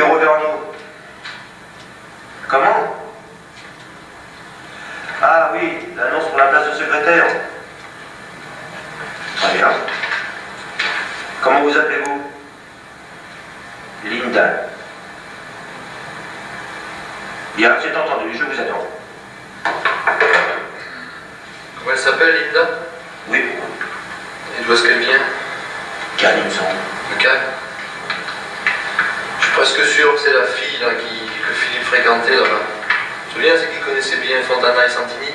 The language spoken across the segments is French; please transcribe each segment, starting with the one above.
bureau d'Orno. Comment? Ah oui, l'annonce pour la place de secrétaire. Très bien. Comment vous appelez-vous? Linda. Bien, c'est entendu, je vous attends. Comment elle s'appelle, Linda? Oui. Et d'où est-ce qu'elle vient? Cannes, il me semble. De Cannes? Je suis presque sûr que c'est la fille là, que Philippe fréquentait là-bas. Tu te souviens, c'est qu'il connaissait bien Fontana et Santini?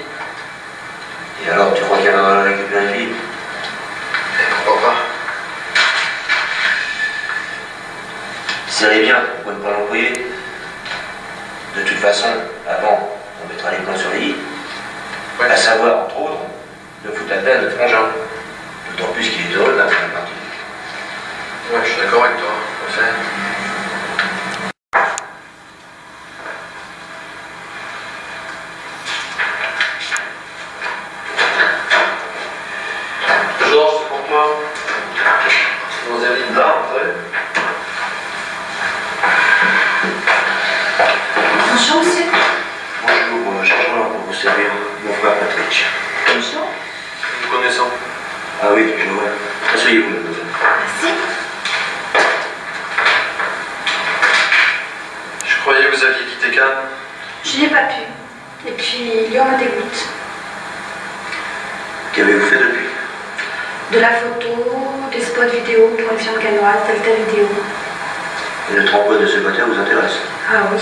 Et alors, tu crois qu'elle va récupérer une fille? Et pourquoi pas? Serrez bien, pourquoi ne pas l'employer? De toute façon, avant, on mettra les plans sur les lits. Ouais. À savoir, entre autres, de foutre la peine de frangin. D'autant plus qu'il est heureux de la première partie. Ouais, je suis d'accord avec toi. Enfin. Georges, c'est pour toi. Mademoiselle Linda, entrez. Bonjour, monsieur. Bonjour, Jean-Jean pour vous servir, mon frère Patrick. Bonjour. Nous vous connaissons. Ah oui, je vois. Asseyez-vous, mademoiselle. Merci. Je croyais que vous aviez quitté Cannes. Je n'ai pas pu. Et puis, Lyon me dégoûte. Qu'avez-vous fait depuis? De la photo, des spots vidéo pour une firme cannoise, telle vidéo. Et notre emploi de secrétaire vous intéresse? Ah oui.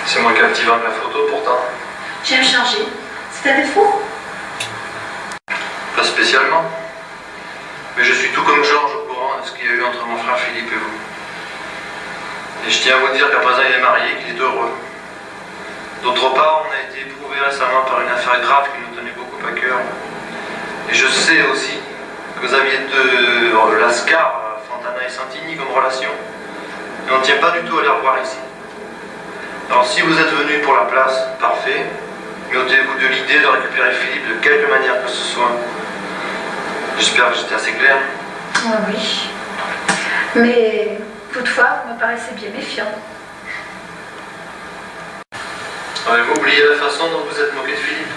C'est moins captivant que la photo pourtant. J'aime changer. C'est un défaut? Pas spécialement. Mais je suis tout comme Georges au courant de ce qu'il y a eu entre mon frère Philippe et vous. Et je tiens à vous dire qu'à présent il est marié, qu'il est heureux. D'autre part, on a été éprouvé récemment par une affaire grave qui nous tenait beaucoup à cœur. Et je sais aussi que vous aviez de Lascar, Fontana et Santini comme relation. Et on ne tient pas du tout à les revoir ici. Alors si vous êtes venu pour la place, parfait. Mais ôtez-vous de l'idée de récupérer Philippe de quelque manière que ce soit. J'espère que j'étais assez clair. Ah oui. Mais, toutefois, vous me paraissez bien méfiant. Avez-vous oublié la façon dont vous êtes moqué de Philippe?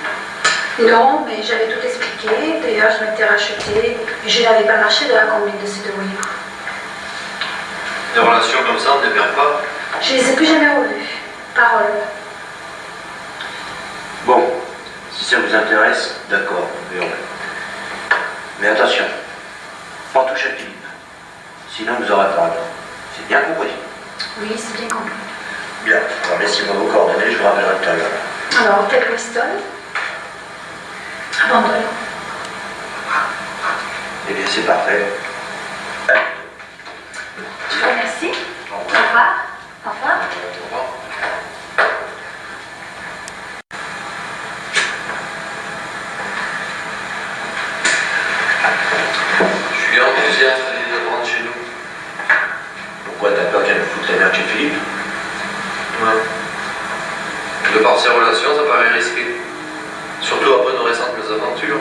Non, mais j'avais tout expliqué. D'ailleurs, je m'étais rachetée et je n'avais pas marché de la combine de ces deux voyous. Des relations comme ça, on ne les perd pas. Je les ai plus jamais revues. Parole. Bon, si ça vous intéresse, d'accord, verrons. Mais attention, pas toucher à Philippe. Sinon vous aurez peur. C'est bien compris? Oui, c'est bien compris. Bien, alors laissez-moi vos coordonnées, je vous rappellerai tout à l'heure. Alors, Ted Weston. Abandonne. Eh bien, c'est parfait. Je vous remercie. Au revoir. Au revoir. Au revoir. Je suis enthousiaste à l'idée de rentrer chez nous. Pourquoi t'as peur qu'elle me foute la merde chez Philippe? Ouais. De par ses relations, ça paraît risqué. Surtout après nos récentes mésaventures.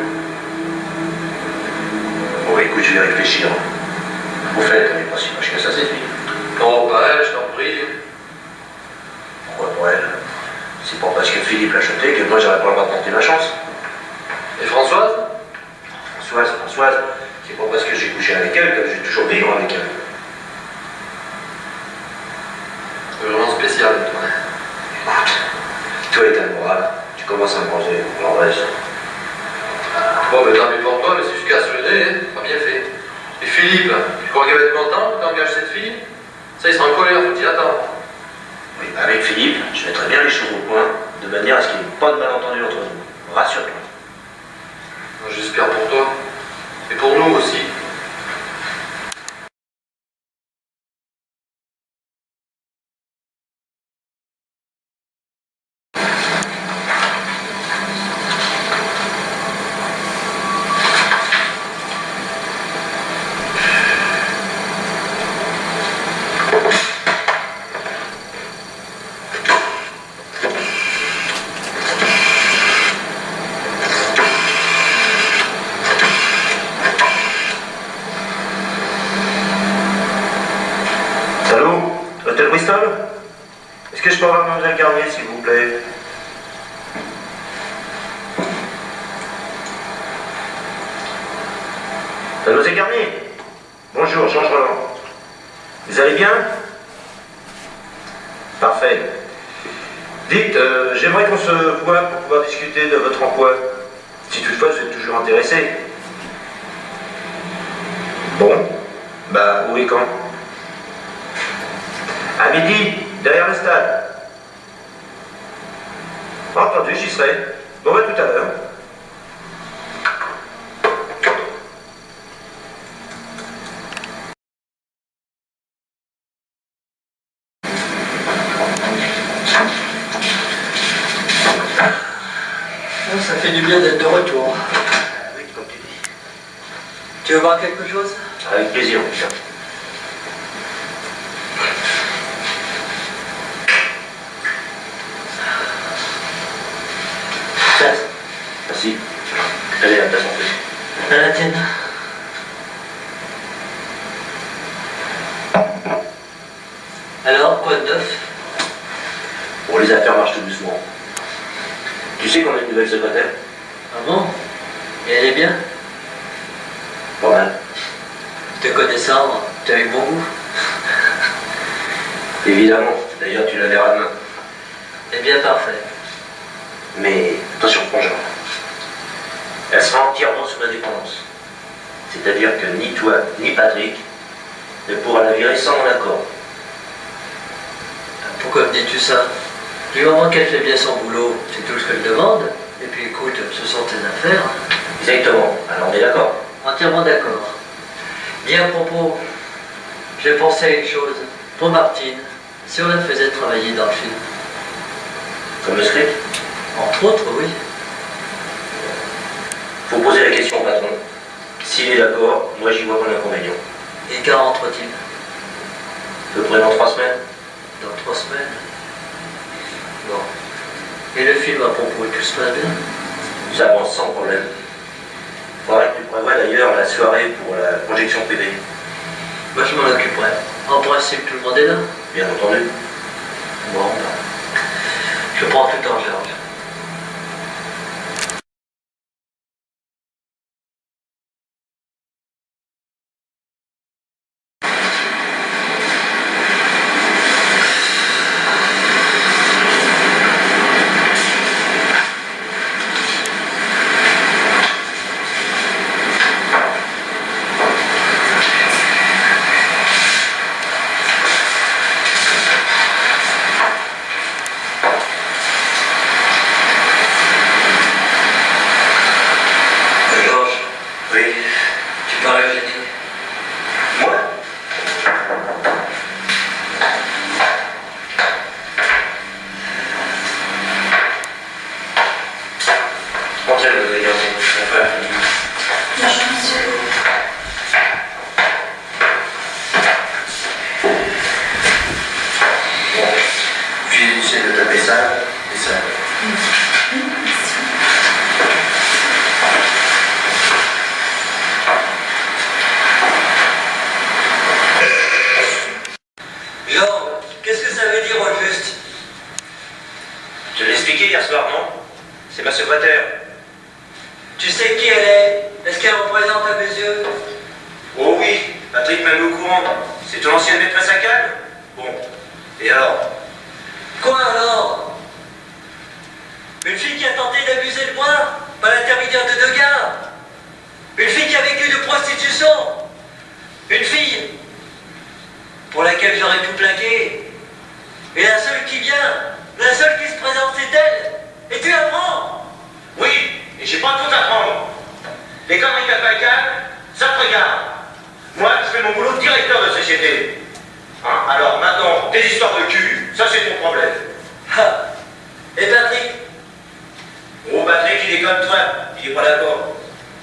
Bon, écoute, je vais réfléchir. Au fait, elle n'est pas si moche que ça, cette fille. Non, pas elle, je t'en prie. Pourquoi pour elle? C'est pas parce que Philippe l'a acheté que moi j'aurais pas le droit de tenter ma chance. Et Françoise? Françoise, c'est pas parce que j'ai couché avec elle que je vais toujours vivre avec elle. C'est vraiment spécial, toi. Écoute, toi et ta morale, tu commences à me poser, alors reste. Bon, mais tant pis pour toi, mais c'est jusqu'à se le nez, hein. Pas bien fait. Et Philippe, tu crois qu'il va être content que t'engages cette fille? Ça, il sera en colère, faut t'y attendre. Oui, avec Philippe, je mettrai bien les choses au point, de manière à ce qu'il n'y ait pas de malentendu entre nous. Rassure-toi. Moi, j'espère pour toi. Et pour nous aussi. de Garnier, s'il vous plaît. Mademoiselle Garnier. Bonjour, Georges Roland. Vous allez bien? Parfait. Dites, j'aimerais qu'on se voie pour pouvoir discuter de votre emploi. Si toutefois vous êtes toujours intéressé. Bon, bah où et quand? À midi, derrière le stade. Entendu, j'y serai. Bon, bah tout à l'heure. Ça fait du bien d'être de retour. Oui, comme tu dis. Tu veux voir quelque chose? Avec plaisir, mon cher. Tiens, Merci. Allez, à ta santé. à la tienne. Alors, quoi de neuf? Bon, les affaires marchent tout doucement. Tu sais qu'on a une nouvelle secrétaire? Ah bon? Et elle est bien? Pas mal. Te connaissant, tu as eu bon goût. Évidemment. D'ailleurs, tu la verras demain. C'est bien parfait. Mais attention, Plongeur. Elle sera entièrement sous l'indépendance. C'est-à-dire que ni toi, ni Patrick ne pourra la virer sans mon accord. Pourquoi me dis-tu ça? Du moment qu'elle fait bien son boulot, c'est tout ce qu'elle demande. Et puis écoute, ce sont tes affaires. Exactement. Alors on est d'accord. Entièrement d'accord. Dis à propos, j'ai pensé à une chose. Pour Martine, si on la faisait travailler dans le film. Comme le script. Entre autres, oui. Faut poser la question au patron. S'il est d'accord, moi j'y vois pas d'inconvénient. Et quand rentre-t-il? À peu près dans 3 semaines. Dans 3 semaines. Bon. Et le film à propos, tout se passe bien? Ça avance sans problème. Faudrait que tu prévois d'ailleurs la soirée pour la projection privée. Moi, je m'en occuperai. En principe, tout le monde est là. Bien entendu. Bon, ben, je prends tout en charge. Oui. Tu parais gêné. Moi? Entrez, vous allez garder. Enfin, Bonjour, monsieur. bon. Puis j'essaie de taper ça et ça. Jean, qu'est-ce que ça veut dire au juste? Je l'ai expliqué hier soir, non? C'est ma secrétaire. Tu sais qui elle est? Est-ce qu'elle représente à mes yeux? Oh oui, Patrick m'a mis au courant. C'est ton ancienne maîtresse à Cannes? Bon. Et alors? Quoi alors? Une fille qui a tenté d'abuser de moi par l'intermédiaire de 2 gars. Une fille qui a vécu de prostitution. Une fille pour laquelle j'aurais tout plaqué. Et la seule qui vient, la seule qui se présente, c'est elle. Et tu apprends. Oui, et j'ai pas tout à prendre. Les conneries qu'a fait Cannes, ça te regarde. Moi, je fais mon boulot de directeur de société. Hein? Alors maintenant, tes histoires de cul, ça c'est ton problème. Ah. Et Patrick? Oh, Patrick, il est comme toi, il est pas d'accord.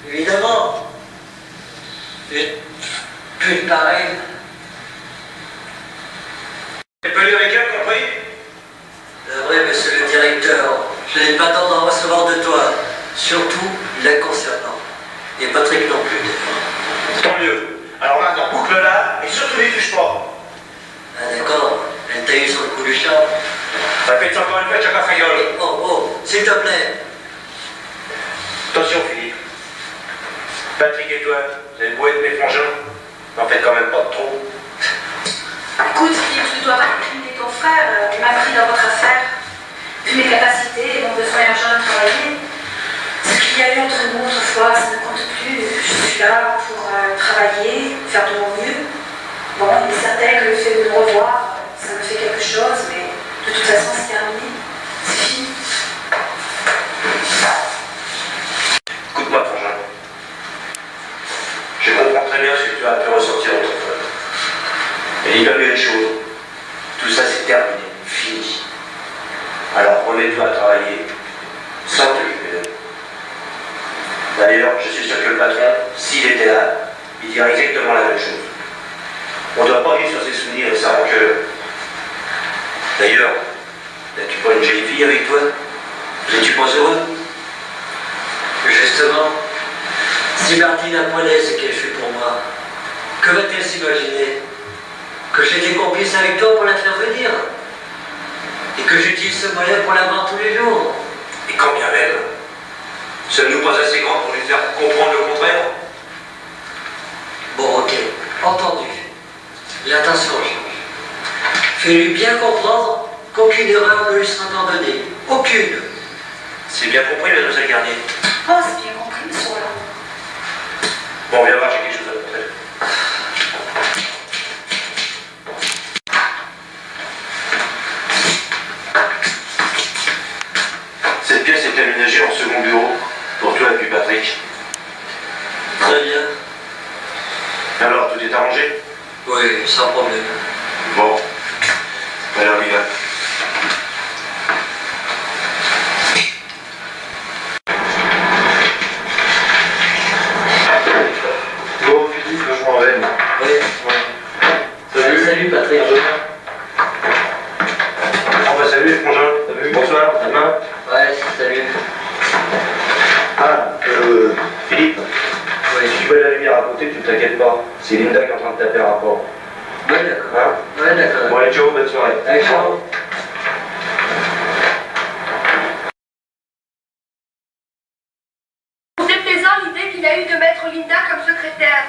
Évidemment. Et puis pareil. Tu peux lire avec elle, compris? C'est vrai, monsieur le directeur, je n'ai pas tendance à recevoir de toi, surtout la concernant. Et Patrick non plus. Tant mieux. Alors maintenant, boucle-la et surtout n'y touche pas. Ah d'accord, elle t'a eu sur le coup du chat. Répète encore une fois, chacun sa gueule. Oh, s'il te plaît. Attention, Philippe. Patrick et toi, vous avez beau être mes frangins, n'en faites quand même pas de trop. Écoute, Philippe, tu ne dois pas incriminer ton frère. Tu m'as pris dans votre affaire. Vu mes capacités et mon besoin urgent de travailler, ce qu'il y a eu entre nous autrefois, ça ne compte plus. Je suis là pour travailler, faire de mon mieux. Bon, il est certain que le fait de me revoir, ça me fait quelque chose, mais de toute façon, c'est terminé. C'est fini. Écoute-moi, frangin. Je comprends très bien ce que tu as pu ressentir autrefois. Mais il va mieux une chose. Tout ça, c'est terminé, fini. Alors remets-toi à travailler sans t'occuper d'eux. D'ailleurs, je suis sûr que le patron, s'il était là, il dirait exactement la même chose. On ne doit pas vivre sur ses souvenirs et sa rancœur. D'ailleurs, n'as-tu pas une jolie fille avec toi? N'es-tu pas heureux? Justement, si Martine apprenait ce qu'elle fait pour moi, que va-t-elle s'imaginer? Que j'étais complice avec toi pour la faire venir? Et que j'utilise ce moyen pour la voir tous les jours? Et quand bien même, sommes-nous pas assez grands pour lui faire comprendre le contraire? Bon, ok, entendu. Mais attention, Georges. Fais-lui bien comprendre qu'aucune erreur ne lui sera pardonnée. Aucune. C'est bien compris, mademoiselle Garnier. Oh, c'est bien compris, monsieur Roland. Bon, viens voir, j'ai quelque chose à te montrer. Cette pièce est aménagée en second bureau pour toi et puis Patrick. Très bien. Alors, tout est arrangé? Oui, sans problème. Bon. Alors, on y va. Bon, Philippe, je m'en vais. Oui. Salut. Salut, Patrick. Ah bah salut les frangins. Salut. Bonsoir, à demain. Ouais, salut. Ah, Philippe. Oui. Si tu vois la lumière à côté, tu ne t'inquiètes pas. C'est Linda qui est en train de taper un rapport. Ouais, d'accord. Hein? Ouais, d'accord. Bon, allez, ciao, bonne soirée. Allez, ciao. C'est plaisant l'idée qu'il a eue de mettre Linda comme secrétaire.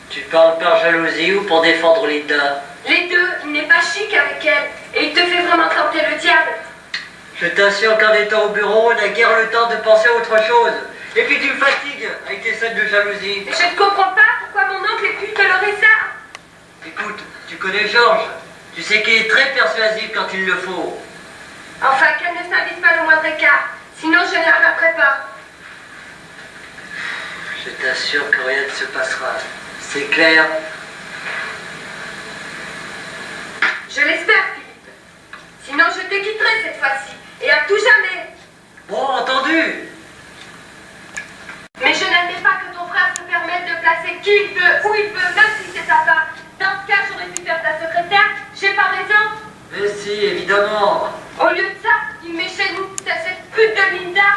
Tu parles par jalousie ou pour défendre Linda? Les deux, il n'est pas chic avec elle et il te fait vraiment tenter le diable. Je t'assure qu'en étant au bureau, on n'a guère le temps de penser à autre chose. Et puis tu me fatigues avec tes scènes de jalousie. Mais je ne comprends pas pourquoi mon oncle ait pu tolérer ça. Écoute, tu connais Georges. Tu sais qu'il est très persuasif quand il le faut. Enfin, qu'elle ne s'invite pas le moindre écart, sinon je ne la rattraperai pas. Je t'assure que rien ne se passera. C'est clair? Je l'espère, Philippe. Sinon je te quitterai cette fois-ci, et à tout jamais. Bon, entendu. Mais je n'admets pas que ton frère se permette de placer qui il veut, où il veut, même si c'est sa femme. Dans ce cas, j'aurais pu faire ta secrétaire. J'ai pas raison. Mais si, évidemment. Au lieu de ça, il met chez nous cette pute de Linda,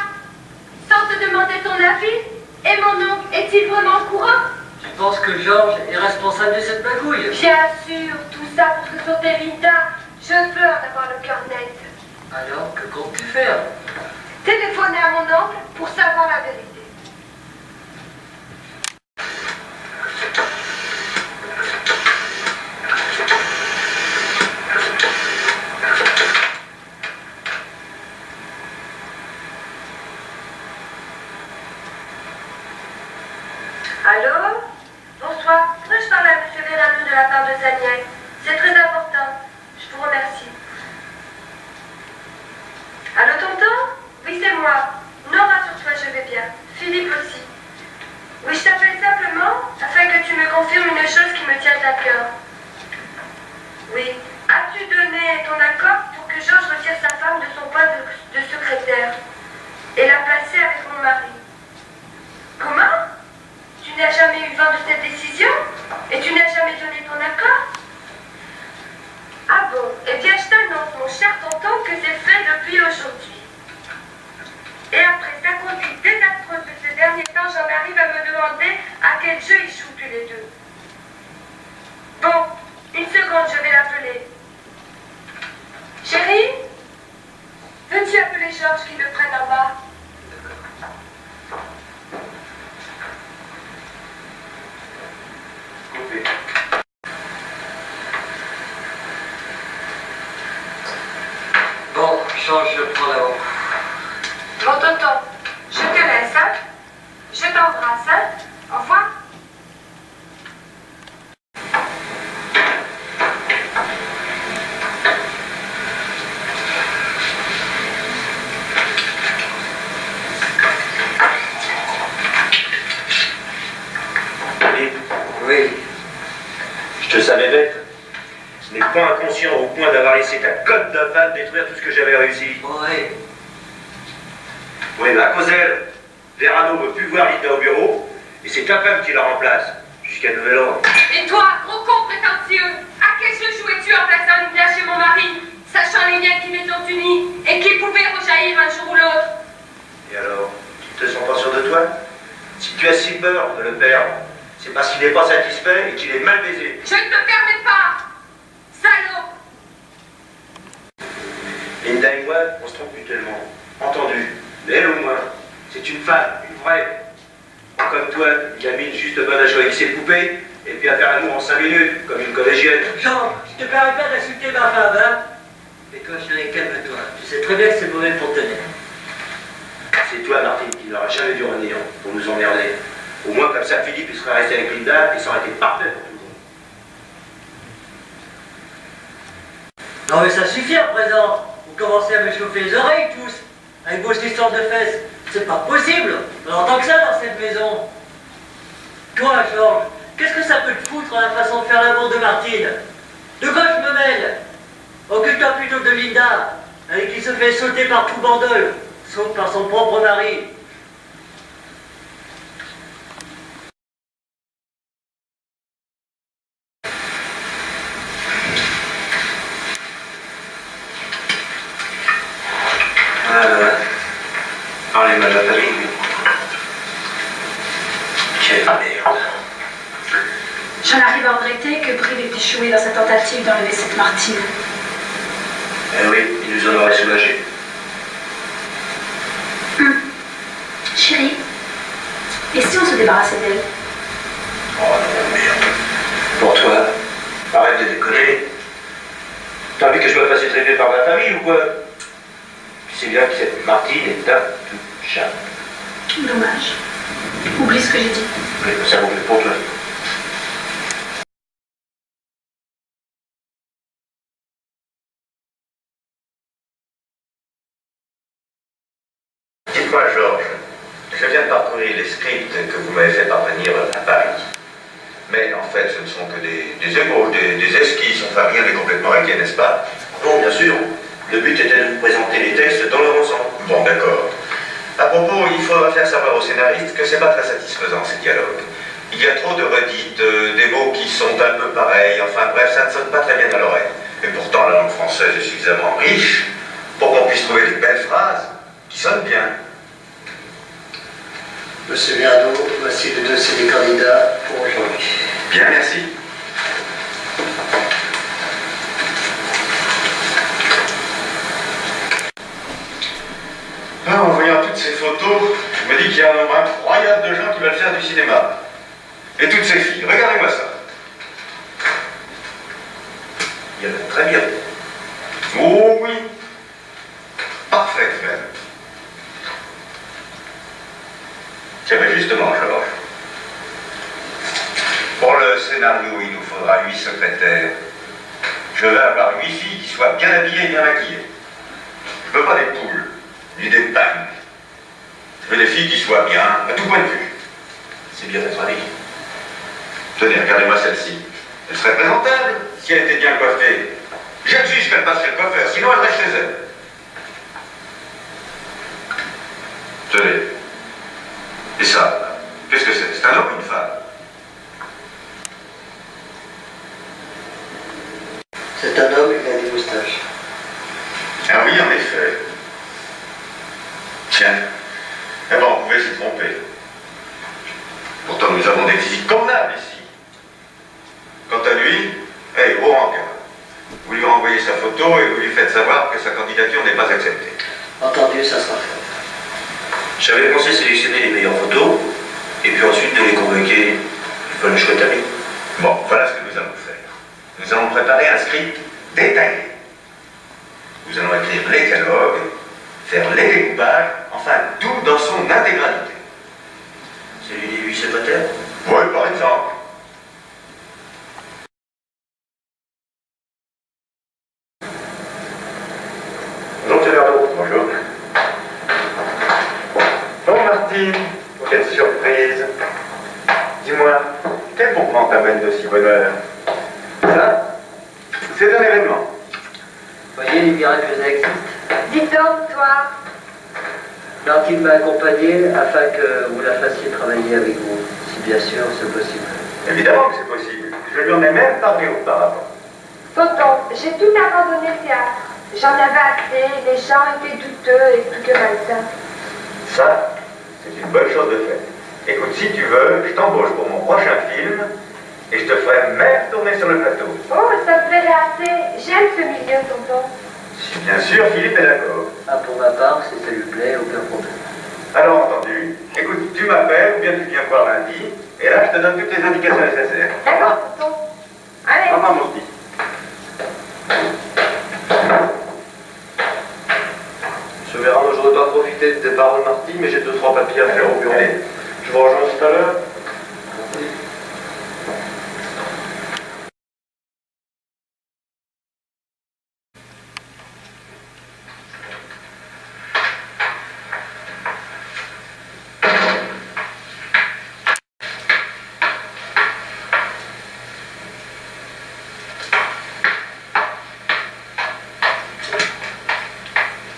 sans te demander ton avis. Et mon oncle, est-il vraiment au courant? Tu penses que Georges est responsable de cette magouille? Bien sûr, tout ça pour te sauver Linda. Je veux en avoir le cœur net. Alors, que comptes-tu faire? Téléphoner à mon oncle pour savoir la vérité. Allô? Bonsoir. Pourrais-je parler à M. Vérano de la part de sa nièce? C'est très important. Je vous remercie. Allô, tonton? Oui, c'est moi. Non, rassure-toi, je vais bien. Philippe aussi. Oui, je t'appelle simplement afin que tu me confirmes une chose qui me tient à cœur. Oui. As-tu donné ton accord pour que Georges retire sa femme de son poste de secrétaire et la placer avec mon mari? Comment? Tu n'as jamais eu vent de cette décision? Et tu n'as jamais donné ton accord? Ah bon? Eh bien, je t'annonce, mon cher tonton, que c'est fait depuis aujourd'hui. Et après sa conduite désastreuse de ces derniers temps, j'en arrive à me demander à quel jeu ils jouent tous les deux. Bon, une seconde, je vais l'appeler. Chérie? Steve et Georges qui le prennent en bas. Coupé. Bon, change, je prends là-haut. Mon tonton, je te laisse, hein? Je t'embrasse, hein? Au revoir. Philippe, Oui. je te savais bête. Je n'ai pas inconscient au point d'avoir laissé ta cote de femme détruire tout ce que j'avais réussi. Oui. Oui, bah, à cause d'elle, Verano ne veut plus voir Linda au bureau, et c'est ta femme qui la remplace, jusqu'à nouvel ordre. Et toi, gros con prétentieux, à quel jeu jouais-tu en plaçant Linda chez mon mari, sachant les liens qui les ont unis et qui pouvaient rejaillir un jour ou l'autre? Et alors, tu te sens pas sûr de toi? Si tu as si peur de le perdre, c'est parce qu'il n'est pas satisfait et qu'il est mal baisé. Je ne te permets pas, salaud! Linda et moi, on se trompe mutuellement. Entendu. Mais elle au moins, c'est une femme, une vraie. Pas comme toi, une gamine juste bonne à jouer avec ses poupées, et puis à faire l'amour en 5 minutes, comme une collégienne. Jean, je te permets pas d'insulter ma femme, hein? Mais toi, chérie, calme-toi. Tu sais très bien que c'est mauvais pour te tenir. C'est toi, Martine, qui n'auras jamais dû renier pour nous emmerder. Au moins, comme ça, Philippe, il serait resté avec Linda, et ça aurait été parfait pour tout le monde. Non mais ça suffit à présent. Vous commencez à me chauffer les oreilles tous. Avec vos histoires de fesses. C'est pas possible. On entend que ça dans cette maison. Toi, Georges, qu'est-ce que ça peut te foutre la façon de faire l'amour de Martine? De quoi je me mêle? Occupe-toi plutôt de Linda, avec qui se fait sauter par tout Bandol, sauf par son propre mari. Parlez-moi de la famille, oui. Quelle merde. J'en arrive à regretter que Brive ait échoué dans sa tentative d'enlever cette Martine. Eh oui, il nous en aurait soulagé. Chérie, et si on se débarrassait d'elle? Oh non, merde. Pour toi, arrête de déconner. T'as envie que je me fasse étripper par ma famille ou quoi? Tu sais bien que cette Martine est ta toute chatte. Dommage. Oublie ce que j'ai dit. Oui, ça vaut mieux pour toi. Dites-moi, Georges, je viens de parcourir les scripts que vous m'avez fait parvenir à Paris. Mais en fait, ce ne sont que des ébauches, des esquisses, enfin rien n'est complètement inquiet, n'est-ce pas? Non, bien sûr. Le but était de vous présenter les textes dans leur ensemble. Bon, d'accord. À propos, il faudra faire savoir aux scénaristes que c'est pas très satisfaisant ces dialogues. Il y a trop de redites, des mots qui sont un peu pareils, enfin bref, ça ne sonne pas très bien à l'oreille. Et pourtant, la langue française est suffisamment riche pour qu'on puisse trouver des belles phrases qui sonnent bien. Monsieur Viardot, voici le dossier des candidats pour aujourd'hui. Bien, merci. En voyant toutes ces photos, je me dis qu'il y a un nombre incroyable de gens qui veulent faire du cinéma. Et toutes ces filles, regardez-moi ça. Il y en a très bien. Oh oui. Parfaites même. Tiens, mais justement, Georges. Pour le scénario, il nous faudra 8 secrétaires. Je veux avoir 8 filles qui soient bien habillées et bien maquillées. Je veux pas des poules, ni des pagnes. Je veux des filles qui soient bien, à tout point de vue. C'est bien votre avis. Tenez, regardez-moi celle-ci. Elle serait présentable si elle était bien coiffée. J'exige qu'elle passe chez le coiffeur, sinon elle reste chez elle. Tenez. Et ça, qu'est-ce que c'est? C'est un homme ou une femme? C'est un homme, il a des moustaches. Ah oui, en effet. Tiens. Eh ben, on pouvait s'y tromper. Pourtant, nous avons des physiques convenables ici. Quant à lui, au rencard. Vous lui renvoyez sa photo et vous lui faites savoir que sa candidature n'est pas acceptée. Entendu, mieux ça sera fait. J'avais pensé sélectionner les meilleures photos, et puis ensuite de les convoquer pour le chouette ami. Bon, voilà ce que nous allons faire. Nous allons préparer un script détaillé. Nous allons écrire les dialogues, faire les découpages, enfin tout dans son intégralité. Celui des 8 célibataires. Oui, par exemple. Bonjour, M. Verdeau. Bonjour. Bon, Martine, quelle surprise. Dis-moi, quel pourquoi t'amène de si bonne heure? Ça, c'est un événement. Vous voyez, les miracles existent. Dis donc, toi. Martine m'a accompagné afin que vous la fassiez travailler avec vous, si bien sûr c'est possible. Évidemment que c'est possible. Je lui en ai même parlé auparavant. Tonton, j'ai tout abandonné le théâtre. J'en avais assez, les gens étaient douteux et plus que malsains. Ça, c'est une bonne chose de faite. Écoute, si tu veux, je t'embauche pour mon prochain film et je te ferai même tourner sur le plateau. Oh, ça me plairait assez. J'aime ce milieu, tonton. Si bien sûr Philippe est d'accord. Ah, pour ma part, si ça lui plaît, aucun problème. Alors entendu, écoute, tu m'appelles ou bien tu viens voir lundi et là je te donne toutes les indications nécessaires. D'accord, tonton. Allez. Maman, mon petit. Monsieur Véran, je ne voudrais pas profiter du départ de Marty, mais j'ai 2-3 papiers à faire au bureau. Allez. Je vous rejoins tout à l'heure.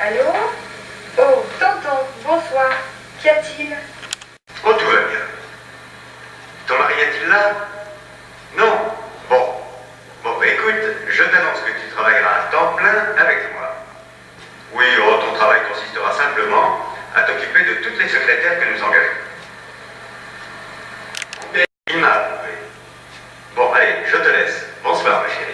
Allô? Oh, tonton, bonsoir. Qu'y a-t-il? Oh, tout va bien. Ton mari est-il là? Non. Bon. Bon, bah, écoute, je t'annonce que tu travailleras à temps plein avec moi. Oui, oh, ton travail consistera simplement à t'occuper de toutes les secrétaires que nous engageons. Il m'a approuvé. Bon, allez, je te laisse. Bonsoir, ma chérie.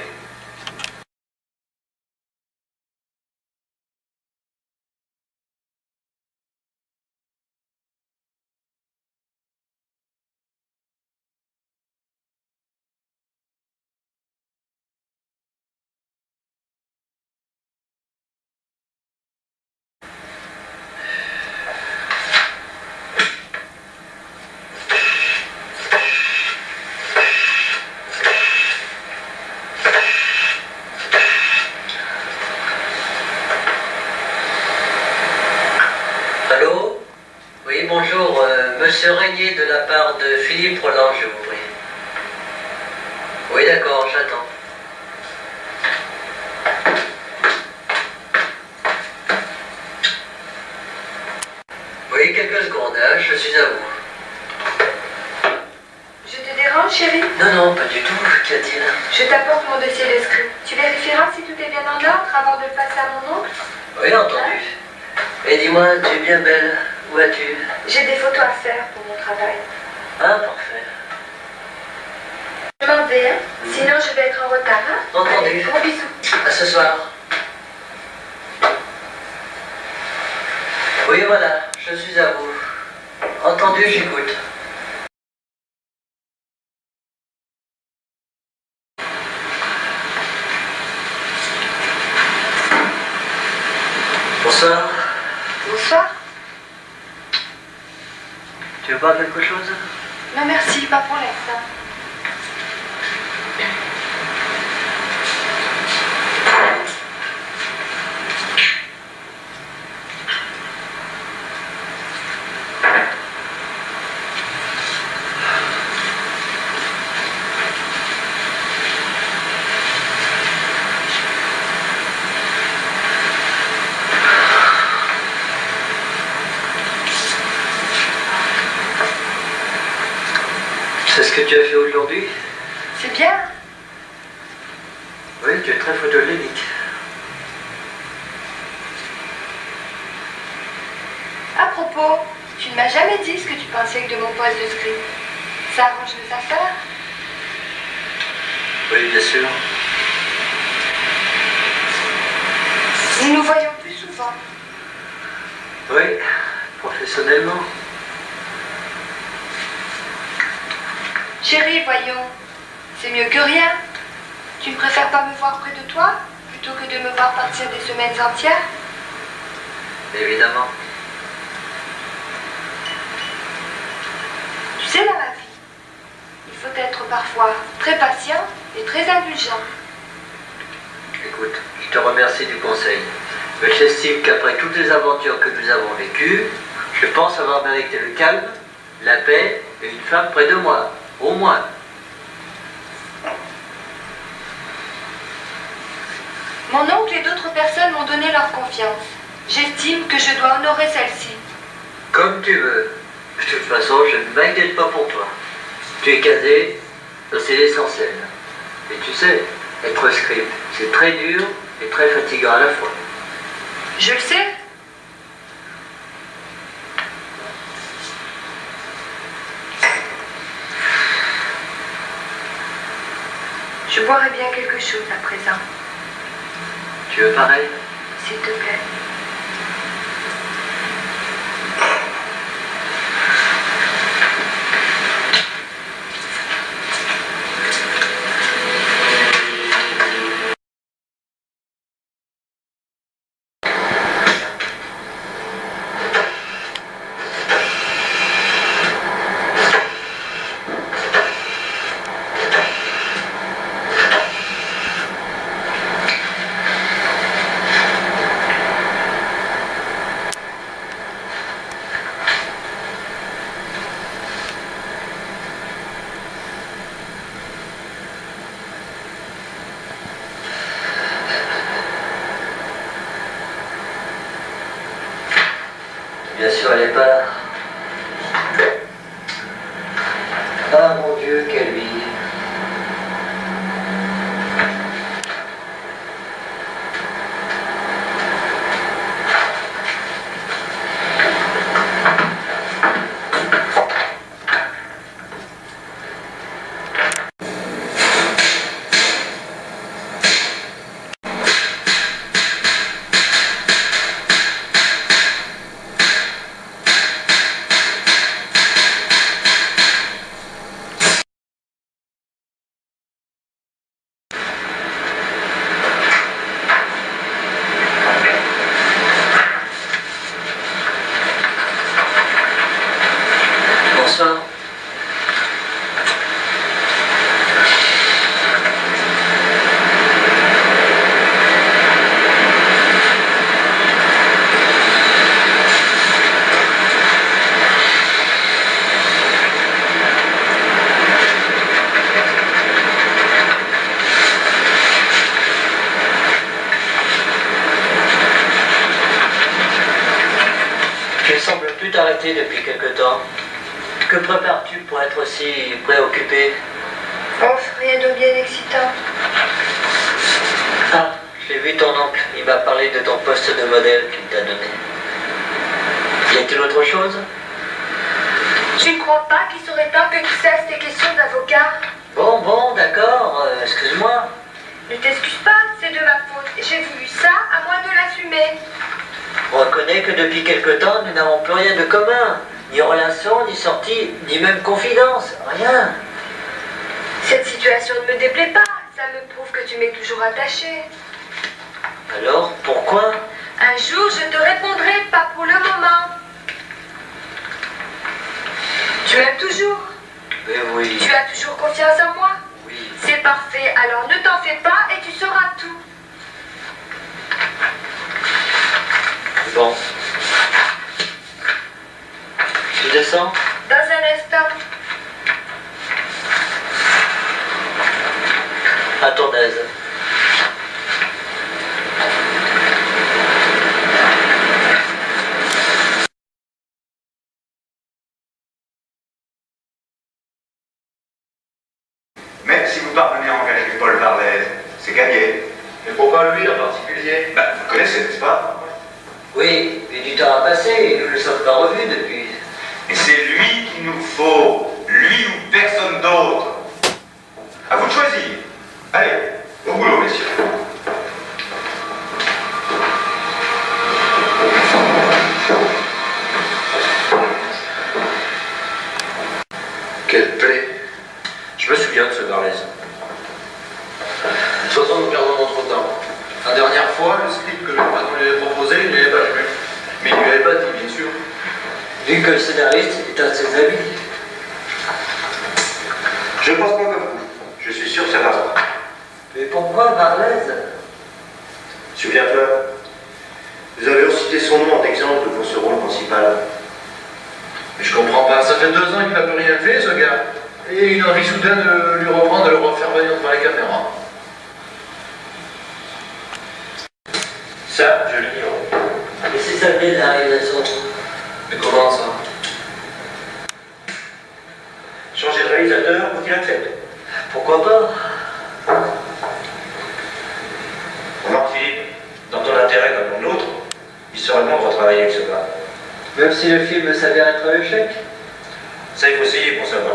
Allô? Oui, bonjour. Monsieur Régnier de la part de Philippe Roland, je vous prie. Oui, d'accord, j'attends. Oui, quelques secondes, hein, je suis à vous. Je te dérange, chérie? Non, non, pas du tout. Qu'y a-t-il? Je t'apporte mon dossier de script. Tu vérifieras si tout est bien en ordre avant de le passer à mon oncle? Oui, entendu. Et dis-moi, tu es bien belle. Où vas-tu? J'ai des photos à faire pour mon travail. Ah, parfait. Je m'en vais, hein? Sinon je vais être en retard, hein? Entendu. Allez, gros bisous. À ce soir. Oui, voilà, je suis à vous. Entendu, j'écoute. Bonsoir. Bonsoir. Tu veux boire quelque chose? Non merci, pas pour l'instant. C'est ce que tu as fait aujourd'hui? C'est bien. Oui, tu es très photogénique. À propos, tu ne m'as jamais dit ce que tu pensais de mon poste de script. Ça arrange les affaires? Oui, bien sûr. Nous nous voyons plus souvent. Oui, professionnellement. Chérie, voyons, c'est mieux que rien. Tu ne préfères pas me voir près de toi, plutôt que de me voir partir des semaines entières? Évidemment. Tu sais, dans la vie, il faut être parfois très patient et très indulgent. Écoute, je te remercie du conseil. Mais j'estime qu'après toutes les aventures que nous avons vécues, je pense avoir mérité le calme, la paix et une femme près de moi. Au moins. Mon oncle et d'autres personnes m'ont donné leur confiance. J'estime que je dois honorer celle-ci. Comme tu veux. De toute façon, je ne m'inquiète pas pour toi. Tu es casé, ça c'est l'essentiel. Et tu sais, être scribe, c'est très dur et très fatigant à la fois. Je le sais. Je boirais bien quelque chose à présent, Tu veux pareil? s'il te plaît. Bien sûr, elle est pas. Ah mon Dieu, quelle vie. Bonsoir. Je ne semble plus t'arrêter depuis quelque temps. Que prépares-tu pour être aussi préoccupé? Oh, rien de bien excitant. Ah, j'ai vu ton oncle. Il m'a parlé de ton poste de modèle qu'il t'a donné. Y a-t-il autre chose? Tu ne crois pas qu'il serait temps que tu cesses tes questions d'avocat? Bon, d'accord, excuse-moi. Ne t'excuse pas, c'est de ma faute. J'ai voulu ça, à moins de l'assumer. Reconnais que depuis quelque temps, nous n'avons plus rien de commun. Ni relation, ni sortie, ni même confidence. Rien. Cette situation ne me déplaît pas. Ça me prouve que tu m'es toujours attaché. Alors, pourquoi? Un jour, je te répondrai, pas pour le moment. Tu m'aimes toujours? Mais oui. Tu as toujours confiance en moi? Oui. C'est parfait, alors ne t'en fais pas et tu sauras tout. Bon. Tu descends? Dans un instant. À ton aise. Même si vous parvenez à engager Paul Varlez, c'est gagné. Et pourquoi lui en particulier? Bah, vous connaissez, n'est-ce pas? Oui, mais du temps a passé, nous ne le sommes pas revus depuis. Et c'est lui qu'il nous faut, lui ou personne d'autre. À vous de choisir. Allez, au boulot, messieurs. Quelle plaie. Je me souviens de ce Varlez. De toute façon, nous perdons notre temps. La dernière fois, le script que le patron lui avait proposé, il ne l'avait pas lu. Mais il ne lui avait pas dit, bien sûr. Vu que le scénariste est un de ses amis. Je pense pas comme vous. Je suis sûr que ça marchera. Mais pourquoi Varlez? Souviens-toi, nous avions cité son nom en exemple pour ce rôle principal. Mais je comprends pas. Ça fait 2 ans qu'il n'a plus rien fait, ce gars. Et une envie soudaine de lui reprendre, de le refaire venir devant la caméra. Ça, je l'ignore. Mais c'est ça vient de la réalisation. Mais comment ça? Changer de réalisateur pour qu'il accepte. Pourquoi pas? Remarque Philippe, dans ton intérêt comme dans l'autre, il serait bon de retravailler avec ce gars. Même si le film s'avère être un échec. Ça, il faut essayer pour savoir.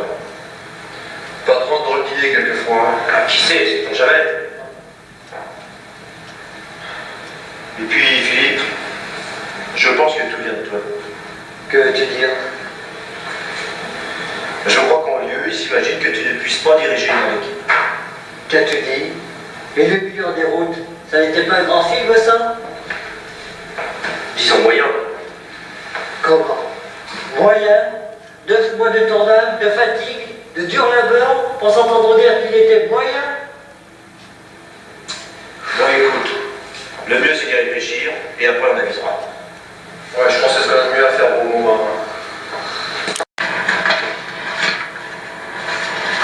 Pas trop de drôle d'idée quelquefois. Ah, qui sait, c'est ton jamais. Et puis, Philippe, je pense que tout vient de toi. Que veux-tu dire? Je crois qu'en lieu, il s'imagine que tu ne puisses pas diriger une équipe. Qu'as-tu dit? Et le bilan des routes, ça n'était pas un grand film, ça? Disons moyen. Comment? Moyen? 9 mois de tournage, de fatigue, de dur labeur, pour s'entendre dire qu'il était moyen? Bon, écoute, le mieux c'est d'y réfléchir, et après on avisera. Ouais, je pense que c'est ce qu'on a de mieux à faire pour le moment.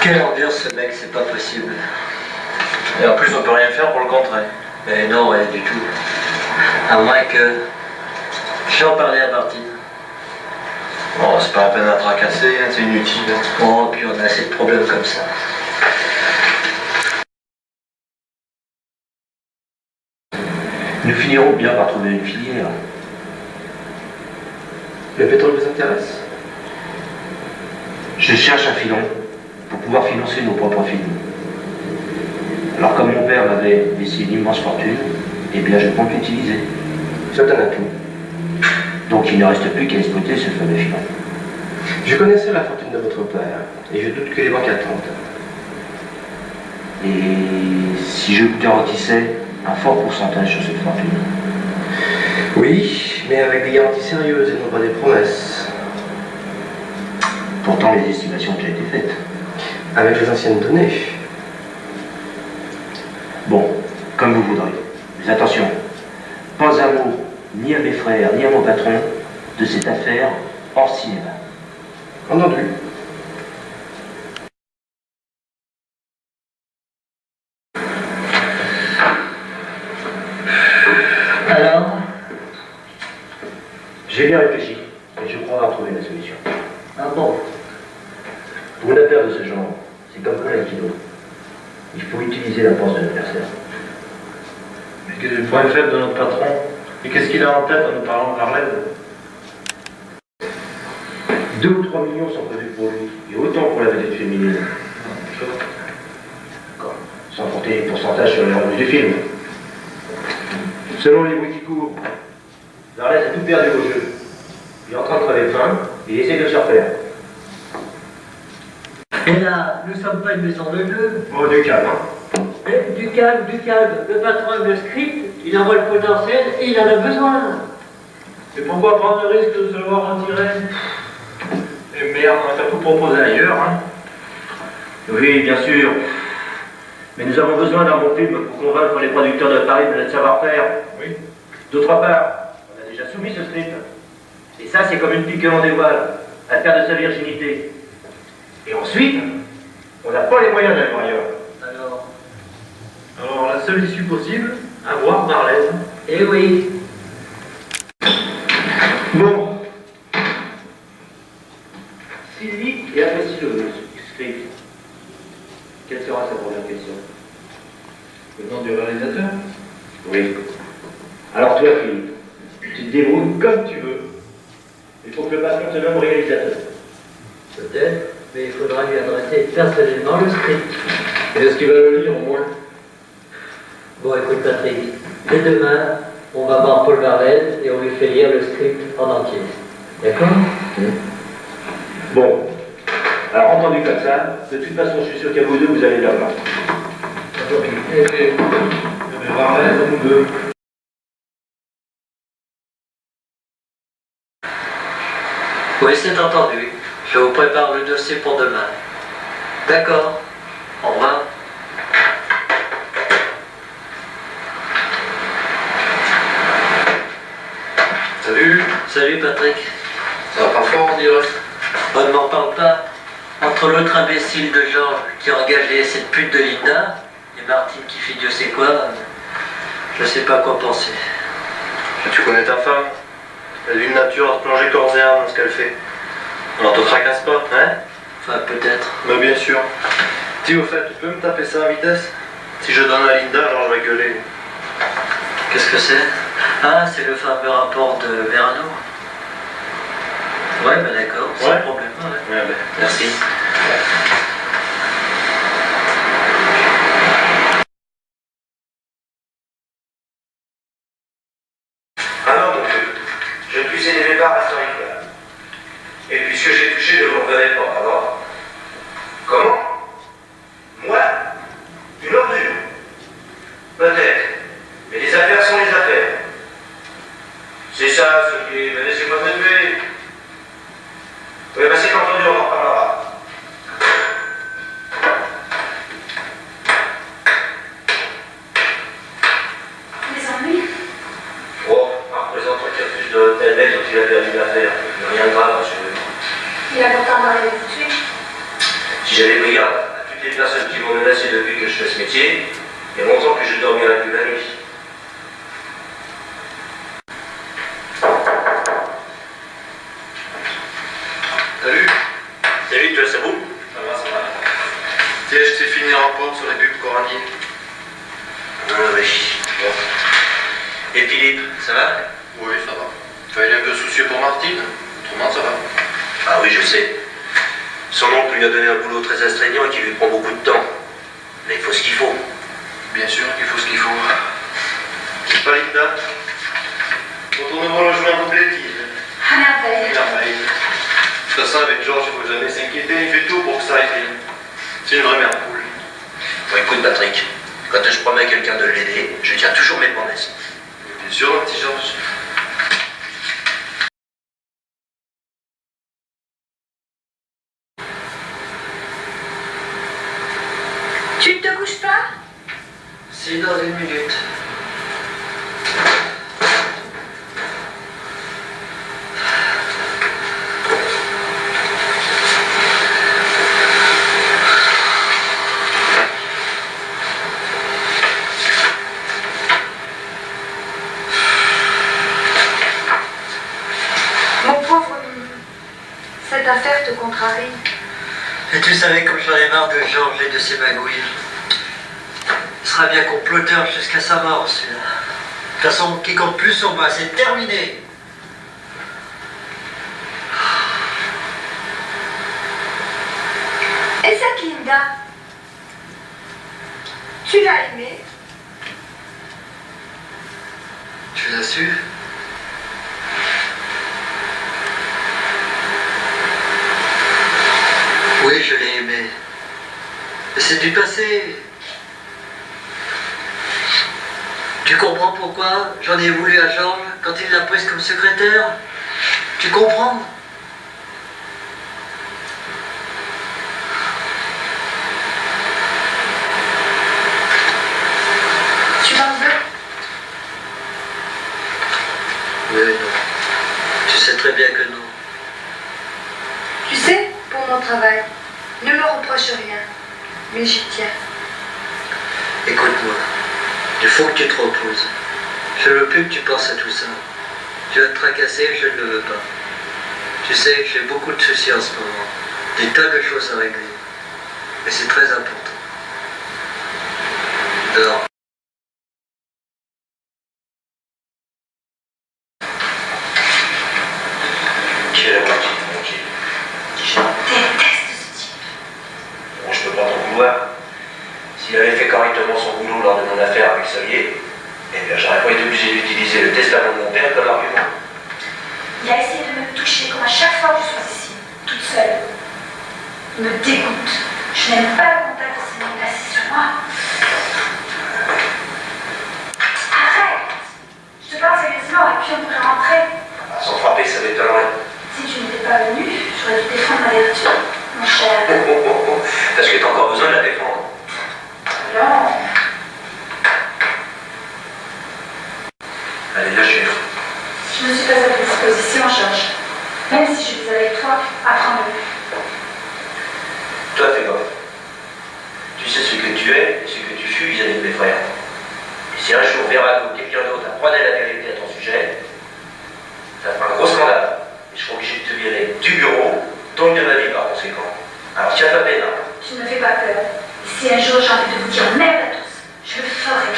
Quelle ambiance ce mec, c'est pas possible. Et en plus, on peut rien faire pour le contrer. Mais non, rien du tout. À moins que... J'en parlais à Martine. Bon, c'est pas la peine à tracasser, hein, c'est inutile. Oh, puis on a assez de problèmes comme ça. Nous finirons bien par trouver une filière. Le pétrole vous intéresse? Je cherche un filon pour pouvoir financer nos propres films. Alors comme mon père m'avait laissé une immense fortune, eh bien je compte l'utiliser. C'est un atout. Donc il ne reste plus qu'à exploiter ce fameux filon. Je connaissais la fortune de votre père, et je doute que les banques attendent. Et si je vous garantissais un fort pourcentage sur cette fortune? Oui, mais avec des garanties sérieuses et non pas des promesses. Pourtant, les estimations ont déjà été faites. Avec les anciennes données. Bon, comme vous voudrez. Mais attention, pas un mot, ni à mes frères, ni à mon patron, de cette affaire hors cinéma. Entendu. Alors? J'ai bien réfléchi, et je crois avoir trouvé la solution. Ah bon? Pour une affaire de ce genre, c'est comme pour l'aïkido. Il faut utiliser la force de l'adversaire. Mais quel est le point faible de notre patron? Et qu'est-ce qu'il a en tête en nous parlant de Varlez? 2 ou 3 millions sont prévus pour lui, et autant pour la vedette féminine. D'accord. Sans compter les pourcentages sur les revenus du film. Selon les bruits qui courent, Varlez a tout perdu au jeu. Il est en train de crever de faim, et il essaie de se refaire. Et là, nous sommes pas une maison de jeu. Oh, du calme, hein. Eh, du calme, du calme. Le patron aime le script, il envoie le potentiel et il en a besoin. Et pourquoi prendre le risque de se le voir retirer? Et merde, on va tout proposer ailleurs, hein. Oui, bien sûr. Mais nous avons besoin d'un bon film pour convaincre les producteurs de Paris de notre savoir-faire. Oui. D'autre part, on a déjà soumis ce script. Et ça, c'est comme une pique en dévoile, affaire de sa virginité. Et ensuite, on n'a pas les moyens d'aller voir ailleurs. Alors, la seule issue possible, avoir Varlez. Eh oui. Bon. Sylvie et apprécie le script. Quelle sera sa première question? Le nom du réalisateur? Oui. Alors toi, Philippe, tu te débrouilles comme tu veux. Il faut que le patron se nomme réalisateur. Peut-être, mais il faudra lui adresser personnellement le script. Et est-ce qu'il va le lire au moins? Bon, écoute Patrick, dès demain, on va voir Paul Varlez et on lui fait lire le script en entier. D'accord? Bon. Alors entendu comme ça, de toute façon je suis sûr qu'à vous deux vous allez bien voir. Oui, c'est entendu. Je vous prépare le dossier pour demain. D'accord. Au revoir. Salut. Salut Patrick. Ça va pas fort, on dirait. On ne m'en parle pas. Entre l'autre imbécile de Georges qui a engagé cette pute de Linda et Martine qui fait Dieu sait quoi, je sais pas quoi penser. Tu connais ta femme. Elle a une nature à se plonger corps et âme dans ce qu'elle fait. Alors te tracasse pas, hein? Enfin, peut-être. Mais bien sûr. Dis au fait, tu peux me taper ça à vitesse? Si je donne à Linda, alors je vais gueuler. Qu'est-ce que c'est? Ah, c'est le fameux rapport de Verano. Ouais, bah d'accord, sans problème. Ouais. Ouais, ben, Merci. Alors, mon Dieu, je ne puis aider mes parts à ce tarif-là. Et puis ce que j'ai touché, je ne vous reverrai pas. Alors, comment? Moi? Une ordure? Peut-être. Mais les affaires sont les affaires. C'est ça, ce qui est... Mais laissez-moi me lever. Oui, bah c'est entendu, on en reparlera. Les ennuis. Oh, un représentant qui refuse de tel mec dont il a perdu l'affaire. Rien de grave, monsieur. Il a pourtant parlé de vous tuer. Si j'avais pris garde à toutes les personnes qui m'ont menacé depuis que je fais ce métier, il y a longtemps que je dormirai plus la nuit. Salut. Salut, toi, ça boule? Ça va, ça va. Tiens, je t'ai fini le rapport sur les bulbes coralliers. Ah oui. Bon. Et Philippe, ça va? Oui, ça va. Fallait un peu soucieux pour Martine. Autrement, ça va. Ah oui, je sais. Son oncle lui a donné un boulot très astreignant et qui lui prend beaucoup de temps. Mais il faut ce qu'il faut. Bien sûr qu'il faut ce qu'il faut. C'est pas Linda. Retourne au logement de bêtises. À merveille. Merveille. De toute façon, avec Georges, il ne faut jamais s'inquiéter. Il fait tout pour que ça aille bien. C'est une vraie merde poule. Bon, écoute, Patrick, quand je promets à quelqu'un de l'aider, je tiens toujours mes promesses. Bien sûr, mon petit Georges. Tu ne te couches pas? Si, dans une minute. Mon pauvre Mimi, cette affaire te contrarie. Et tu savais comme j'en ai marre de Georges et de ses magouilles. Il sera bien comploteur jusqu'à sa mort, celui-là. De toute façon, qui compte plus sur moi, c'est terminé. Et cette Linda? Tu l'as aimée? Tu l'as su? Oui, je l'ai aimée. Mais c'est du passé. Tu comprends pourquoi j'en ai voulu à Georges quand il l'a prise comme secrétaire? Tu comprends? Tu m'en veux? Oui, non. Tu sais très bien que non. Tu sais, pour mon travail, ne me reproche rien, mais j'y tiens. Écoute-moi, il faut que tu te reposes. Je ne veux plus que tu penses à tout ça. Tu vas te tracasser, je ne le veux pas. Tu sais, j'ai beaucoup de soucis en ce moment. Des tas de choses à régler. Et c'est très important. Alors, Qui est la moitié, mon Dieu? Je déteste ce type. Bon, je peux pas t'en vouloir. S'il avait fait correctement son boulot lors de mon affaire avec Xavier, eh bien, j'aurais pas été obligé d'utiliser le testament de mon père comme argument. Il a essayé de me toucher comme à chaque fois que je suis ici, toute seule. me dégoûte. Je n'aime pas le contact de ces mecs assis sur moi. Arrête! Je te parle sérieusement et puis on pourrait rentrer. Sans frapper, ça m'étonnerait. Si tu n'étais pas venu, j'aurais dû défendre ma vertu, mon cher. Parce que t'as encore besoin de la défendre. Non. Allez, lâchez. Je ne suis pas à ta disposition, Georges. Même si je vis avec toi, apprends-le. Toi, t'es bof. Tu sais ce que tu es et ce que tu fus vis-à-vis de mes frères. Et si un jour Vérano ou quelqu'un d'autre apprenait la vérité à ton sujet, ça fera un gros scandale. Et je serai obligé de te virer du bureau, donc de ma vie par conséquent. Alors tiens ta peine. Tu ne me fais pas peur. Et si un jour j'ai envie de vous dire merde à tous, je le ferai.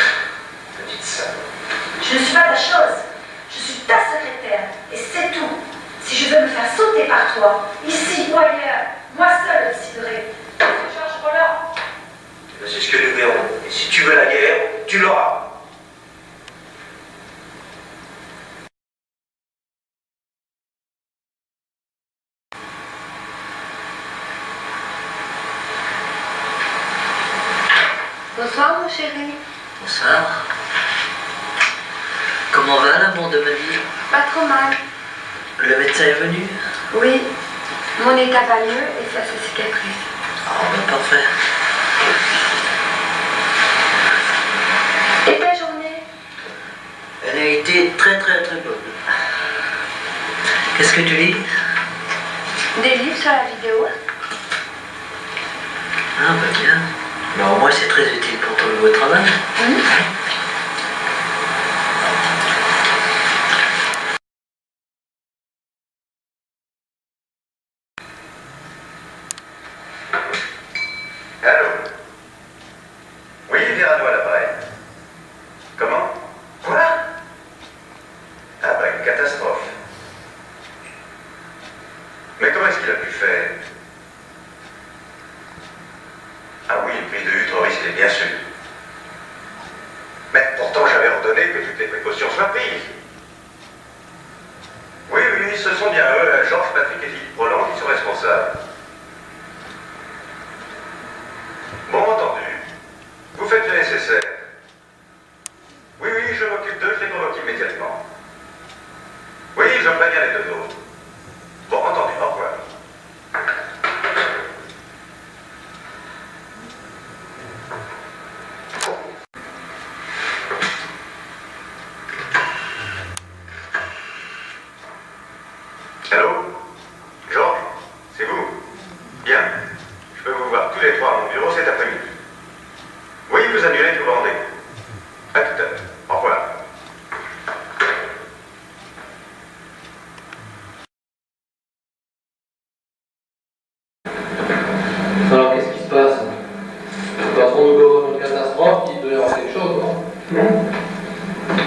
Petite sale. Je ne suis pas ta chose. Je suis ta secrétaire. Et c'est tout. Si je veux me faire sauter par toi, ici ou ailleurs, moi seule déciderai. C'est Georges Roland. C'est ce que nous verrons. Et si tu veux la guerre, tu l'auras. Bonsoir, mon chéri. Bonsoir. Comment va l'amour de ma vie? Pas trop mal. Le médecin est venu? Oui, mon état va mieux et ça se cicatrise. Oh, ben parfait. Et ta journée? Elle a été très bonne. Qu'est-ce que tu lis? Des livres sur la vidéo? Ah, bah bien. Mais au moins, c'est très utile pour ton nouveau travail. Allô? Oui, Vérano à l'appareil. Comment? Quoi? Ah bah une catastrophe. Mais comment est-ce qu'il a pu faire? Ah oui, une prise de vue trop risquée, bien sûr. Mais pourtant j'avais ordonné que toutes les précautions soient prises. Oui, ce sont bien eux, Georges, Patrick et Philippe Roland, qui sont responsables. Bon entendu. Vous faites le nécessaire. Oui, je m'occupe d'eux, je les convoque immédiatement. Oui, je préviens les deux autres. Bon entendu, au revoir. Allô? Georges? C'est vous? Bien. Je peux vous voir tous les trois à mon bureau cet après-midi. Oui, vous annulez tout le rendez-vous. À tout à l'heure. Au revoir. Alors qu'est-ce qui se passe? Le patron nous gouverne une catastrophe, il doit y avoir quelque chose, non?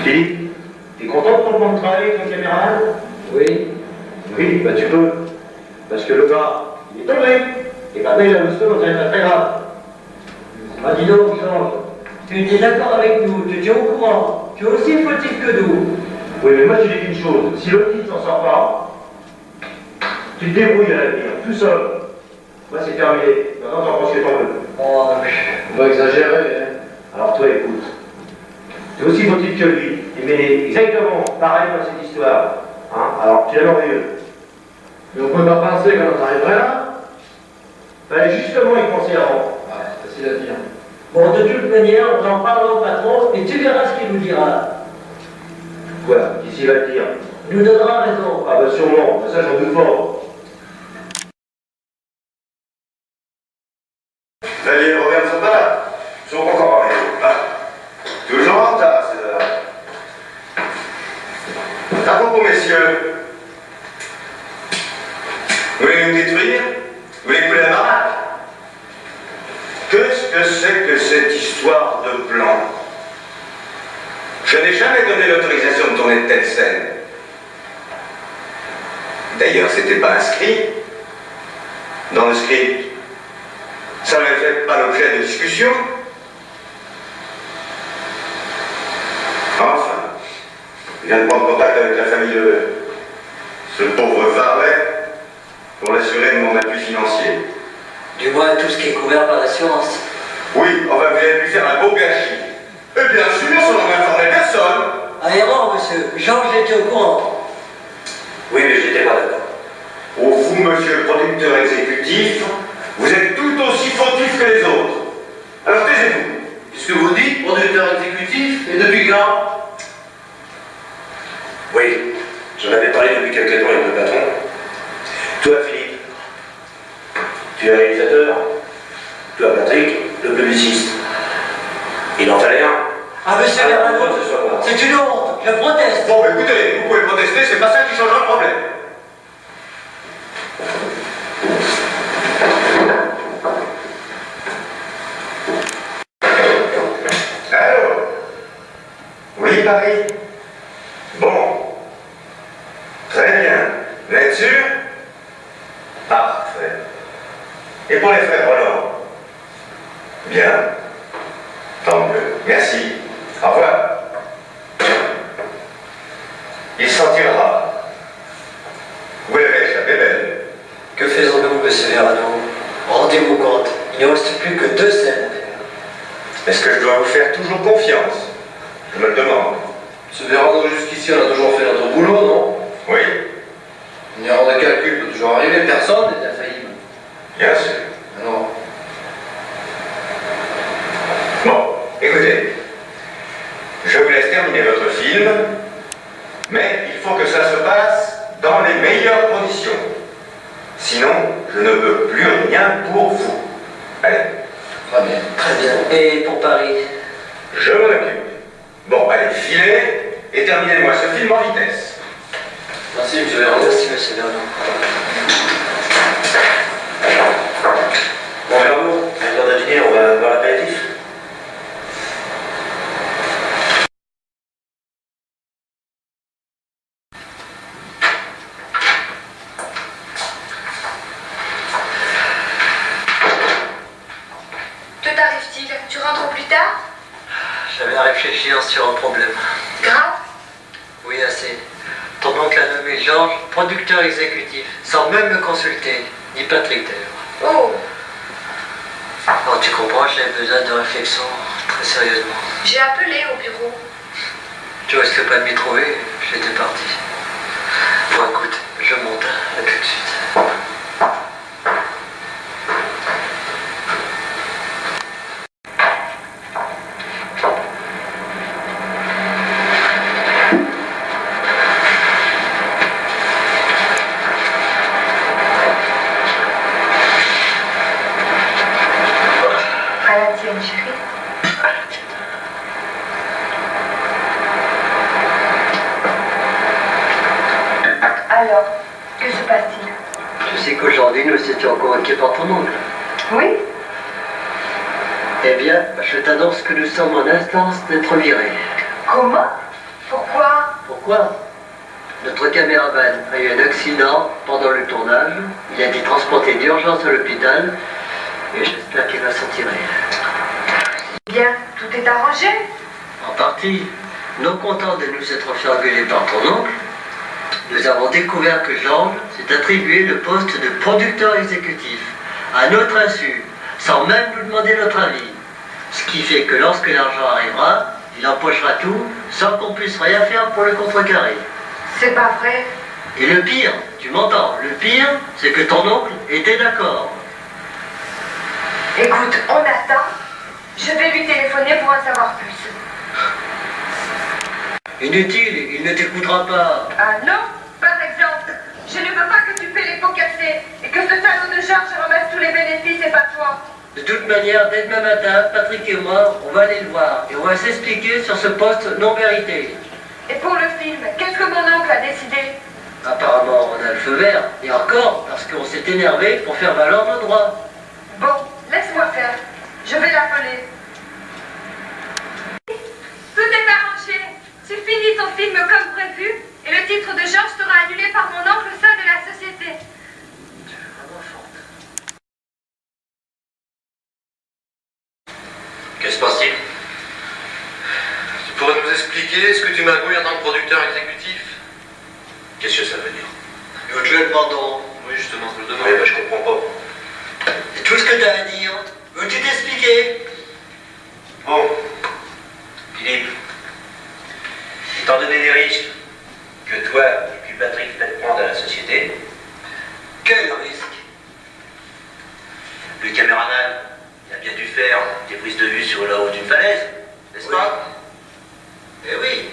Philippe, t'es content de ton plan de travail avec ton caméral? Oui. Oui, bah tu peux. Parce que le gars, il est tombé. Et maintenant il a le feu dans un état très grave. Ah, dis donc, Georges, tu étais d'accord avec nous, tu étais au courant. Tu es aussi fautif que nous. Oui, mais moi je dis une chose. Si le type s'en sort pas, tu te débrouilles à l'avenir, tout seul. Moi c'est terminé. Maintenant t'en penses que t'en veux. Oh, On va exagérer, hein. Alors toi écoute. T'es aussi fautif que lui. Il met exactement pareil dans cette histoire. Hein? Alors tu es merveilleux. Mais on peut pas penser qu'on en arriverait là? Fallait justement y penser avant. Ah, c'est facile à dire. bon, de toute manière, on en parlera au patron et tu verras ce qu'il nous dira. Quoi? Qu'est-ce qu'il va te dire? Il nous donnera raison. Ah bah sûrement, ça j'en doute pas. Là, les Robert ne sont pas là. Ils sont pas encore arrivés. Ah. Toujours en retard, c'est là. À propos, messieurs. Vous voulez nous détruire? Vous voulez couler la baraque? Qu'est-ce que c'est que cette histoire de plan? Je n'ai jamais donné l'autorisation de tourner de telles scènes. D'ailleurs, c'était pas inscrit dans le script. Ça n'avait fait pas l'objet de discussion. Enfin, je viens de prendre contact avec la famille de ce pauvre Varlet pour l'assurer de mon appui financier. Du moins tout ce qui est couvert par l'assurance. Oui, on va vous avez pu faire un beau gâchis. Et bien sûr, ça n'en informait personne. Ah, erreur, monsieur. Georges était au courant. Oui, mais j'étais pas d'accord. Oh, vous, monsieur le producteur exécutif, vous êtes tout aussi fautif que les autres. Alors taisez-vous. Qu'est-ce que vous dites, producteur exécutif, et depuis quand? Oui, j'en avais parlé depuis quelques temps avec le patron. Toi, Philippe, tu es réalisateur. Toi, Patrick, le publiciste. Il en fallait un. Ah, monsieur Ah, Verano, pourquoi ce soir-là c'est une honte. Je proteste. Bon, bah, écoutez, vous pouvez protester, c'est pas ça qui changera le problème. Allô? Oui, Paris? Bon. Très bien. Vous êtes sûr? Parfait. Et pour les frères Roland? Bien. Tant mieux. Merci. Au revoir. Il s'en tirera. Vous l'avez échappé belle. Que faisons-nous, monsieur Verano? Rendez-vous compte, il ne reste plus que 2 scènes à faire. Est-ce que je dois vous faire toujours confiance? Je me le demande. Ce Verano, jusqu'ici, on a toujours fait notre boulot, non? Oui, Une erreur de calcul peut toujours arriver, personne n'est infaillible. bien sûr. Alors, Bon, écoutez. Je vous laisse terminer votre film, mais il faut que ça se passe dans les meilleures conditions. Sinon, je ne peux plus rien pour vous. Allez, très bien. Très bien. Et pour Paris? je m'en occupe. Bon, allez, filez et terminez-moi ce film en vitesse. Merci, monsieur Verano. Merci, monsieur Verano. Bon, Verno, à l'heure de dîner, on va voir l'apéritif. Que t'arrive-t-il? Tu rentres plus tard? J'avais à réfléchir sur un problème. Grave? Oui, assez. Ton oncle a nommé Georges producteur exécutif, sans même me consulter, ni Patrick d'ailleurs. Oh, Alors tu comprends, j'avais besoin de réflexion, très sérieusement. j'ai appelé au bureau. Tu risques pas de m'y trouver, j'étais parti. Bon écoute, je monte, à tout de suite. À la tienne, chérie. Alors, que se passe-t-il? Tu sais qu'aujourd'hui nous étions convoqués par ton oncle. Oui? Eh bien, je t'annonce que nous sommes en instance d'être virés. Comment? Pourquoi? Pourquoi? Notre caméraman a eu un accident pendant le tournage. Il a été transporté d'urgence à l'hôpital et j'espère qu'il va s'en tirer. Bien, tout est arrangé. En partie, non content de nous être fait engueuler par ton oncle, nous avons découvert que Georges s'est attribué le poste de producteur exécutif, à notre insu, sans même nous demander notre avis. Ce qui fait que lorsque l'argent arrivera, il empochera tout sans qu'on puisse rien faire pour le contrecarrer. C'est pas vrai. Et le pire, tu m'entends, le pire, c'est que ton oncle était d'accord. Écoute, on attend. Je vais lui téléphoner pour en savoir plus. Inutile, il ne t'écoutera pas. Ah non? Par exemple, je ne veux pas que tu paies les pots cassés et que ce salaud de Georges ramasse tous les bénéfices et pas toi. De toute manière, dès demain matin, Patrick et moi, on va aller le voir et on va s'expliquer sur ce poste non mérité. Et pour le film, qu'est-ce que mon oncle a décidé? Apparemment, on a le feu vert, et encore parce qu'on s'est énervé pour faire valoir nos droits. Bon, laisse-moi faire. Je vais l'appeler. Tout est arrangé. Tu finis ton film comme prévu et le titre de Georges sera annulé par mon oncle au sein de la société. Tu es vraiment forte. Que se passe-t-il? Tu pourrais nous expliquer ce que tu magouilles en tant que producteur exécutif? Qu'est-ce que ça veut dire? Nous te le demandons. Oui, justement, je le Oui, demande. bah, je comprends pas. C'est tout ce que t'as à dire. Veux-tu t'expliquer? Bon, Philippe, étant donné les risques que toi et puis Patrick faites prendre à la société, Quel risque? le caméraman il a bien dû faire des prises de vue sur le haut d'une falaise, n'est-ce pas? Eh oui.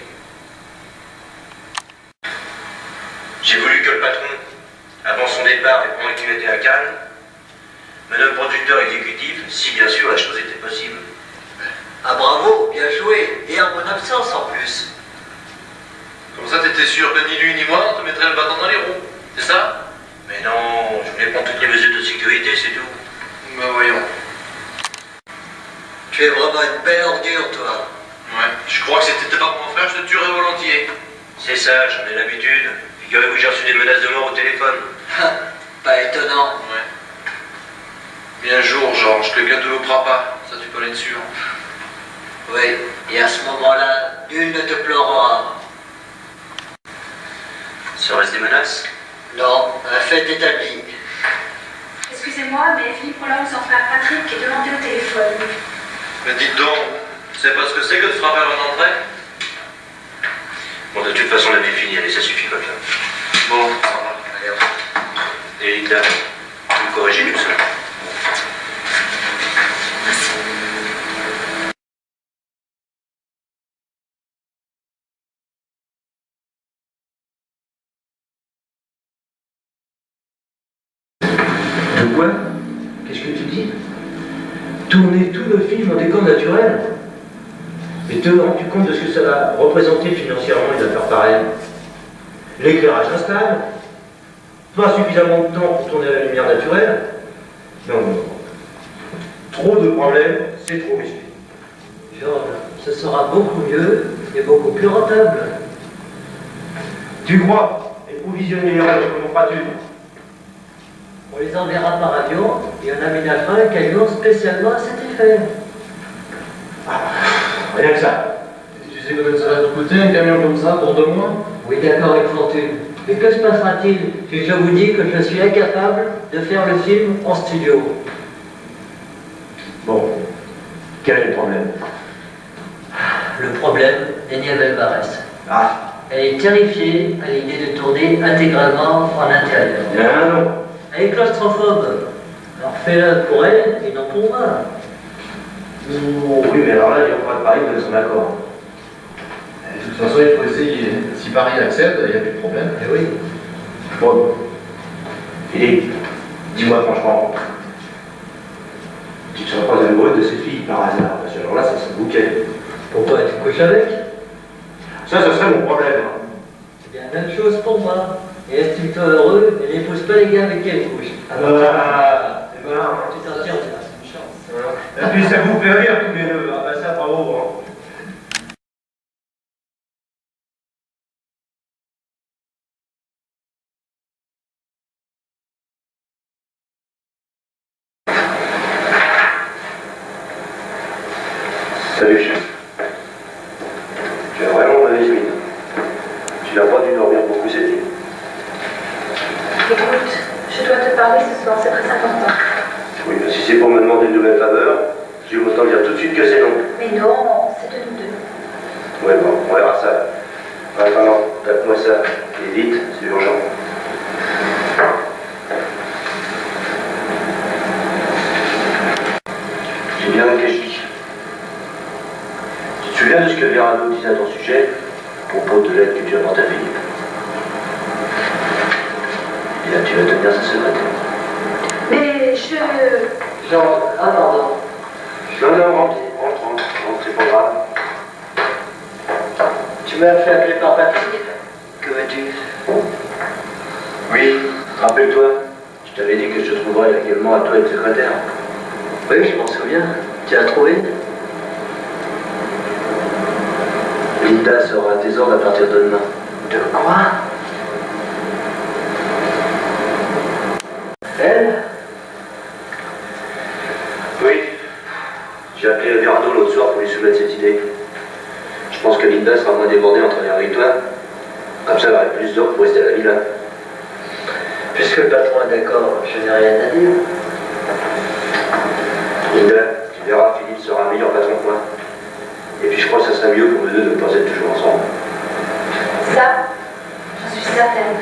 J'ai voulu que le patron, avant son départ et pendant qu'il était à Cannes, me nomme producteur exécutif, si bien sûr la chose était possible. Ah bravo, bien joué. Et en mon absence en plus. Comme ça, t'étais sûr que ni lui ni moi, on te mettrait le bâton dans les roues. C'est ça? Mais non, je voulais prendre toutes les mesures de sécurité, c'est tout. Bah voyons. Tu es vraiment une belle ordure, toi. Ouais, je crois que si t'étais pas mon frère, je te tuerais volontiers. C'est ça, j'en ai l'habitude. Figurez-vous, j'ai reçu des menaces de mort au téléphone. Pas étonnant. Ouais. Mais un jour, Georges, quelqu'un te loupera pas. Ça, tu peux l'être sûr. Oui, et à ce moment-là, nul ne te pleurera. Serait-ce des menaces? Non, un fait établi. Excusez-moi, mais Philippe Roland, son frère Patrick, est demandé au téléphone. Mais dites donc, tu sais pas ce que c'est que de frapper à votre entrée? Bon, de toute façon, la vie est finie, allez, ça suffit comme ça. Bon, ça va. Allez, hop. Et Linda, vous me corrigez tout ça. De quoi? Qu'est-ce que tu dis? Tourner tous nos films en décor naturel? Et te rends-tu compte de ce que ça va représenter financièrement une affaire pareille? L'éclairage instable? Pas suffisamment de temps pour tourner à la lumière naturelle? Non, non. Trop de problèmes, c'est trop risqué. Georges, ce sera beaucoup mieux et beaucoup plus rentable. Tu crois? Et pour visionner les rêves, comment feras-tu? On les enverra par avion et on aménagera un camion spécialement à cet effet. Rien que ça. Tu sais combien ça va te coûter un camion comme ça pour 2 mois? Oui, d'accord, avec Fortune. Mais que se passera-t-il si je vous dis que je suis incapable de faire le film en studio? Bon, quel est le problème? Le problème est Nia Alvarez. Ah, Elle est terrifiée à l'idée de tourner intégralement en intérieur. bien non. Elle est claustrophobe. Alors fais-le pour elle et non pour moi. Oh, oui, mais alors là, il n'y a pas de Paris de son accord. De toute façon, il faut essayer. Si Paris accepte, il n'y a plus de problème. Eh oui. Bon, Philippe, dis-moi franchement, tu ne serais pas amoureux de cette fille par hasard? Parce que alors là, ça serait bouquet. Pourquoi tu couches avec? Ça, ce serait mon problème. C'est bien la même chose pour moi. Et estime-toi heureux et n'épouse pas les gars avec qui elle couche. Ah, c'est bien. Tu t'en tires, c'est une chance. Et puis ça vous fait rire tous les deux. Ah bah ça, bravo. Hein. Salut chef. Tu as vraiment mauvaise mine. Tu n'as pas dû dormir beaucoup cette nuit. Écoute, je dois te parler ce soir, c'est très important. Oui, mais si c'est pour me demander une nouvelle faveur, je vais autant dire tout de suite que c'est non. Mais non, c'est de nous deux. Ouais, bon, on verra ça. En attendant, tape-moi ça. Et vite, c'est urgent. J'ai bien réfléchi. Tu te souviens de ce que Verano disait à ton sujet à propos de l'aide que tu apportes à Philippe? Et là, tu vas tenir sa secrétaire. Mais je... Georges, ah pardon. Non, rentre, c'est pas grave. Tu m'as fait appeler par Patrick. Que veux-tu? Oui, rappelle-toi, je t'avais dit que je te trouverais également à toi une secrétaire. Oui, je m'en souviens. Tu as trouvé? Linda sera à tes ordres à partir de demain. De quoi? Elle? Oui. J'ai appelé Verano l'autre soir pour lui soumettre cette idée. Je pense que Linda sera moins débordée en travaillant avec toi. Comme ça, elle aurait plus d'ordre pour rester à la villa. Puisque le patron est d'accord, je n'ai rien à dire. serait mieux pour nous deux de ne pas être toujours ensemble. Ça, j'en suis certaine.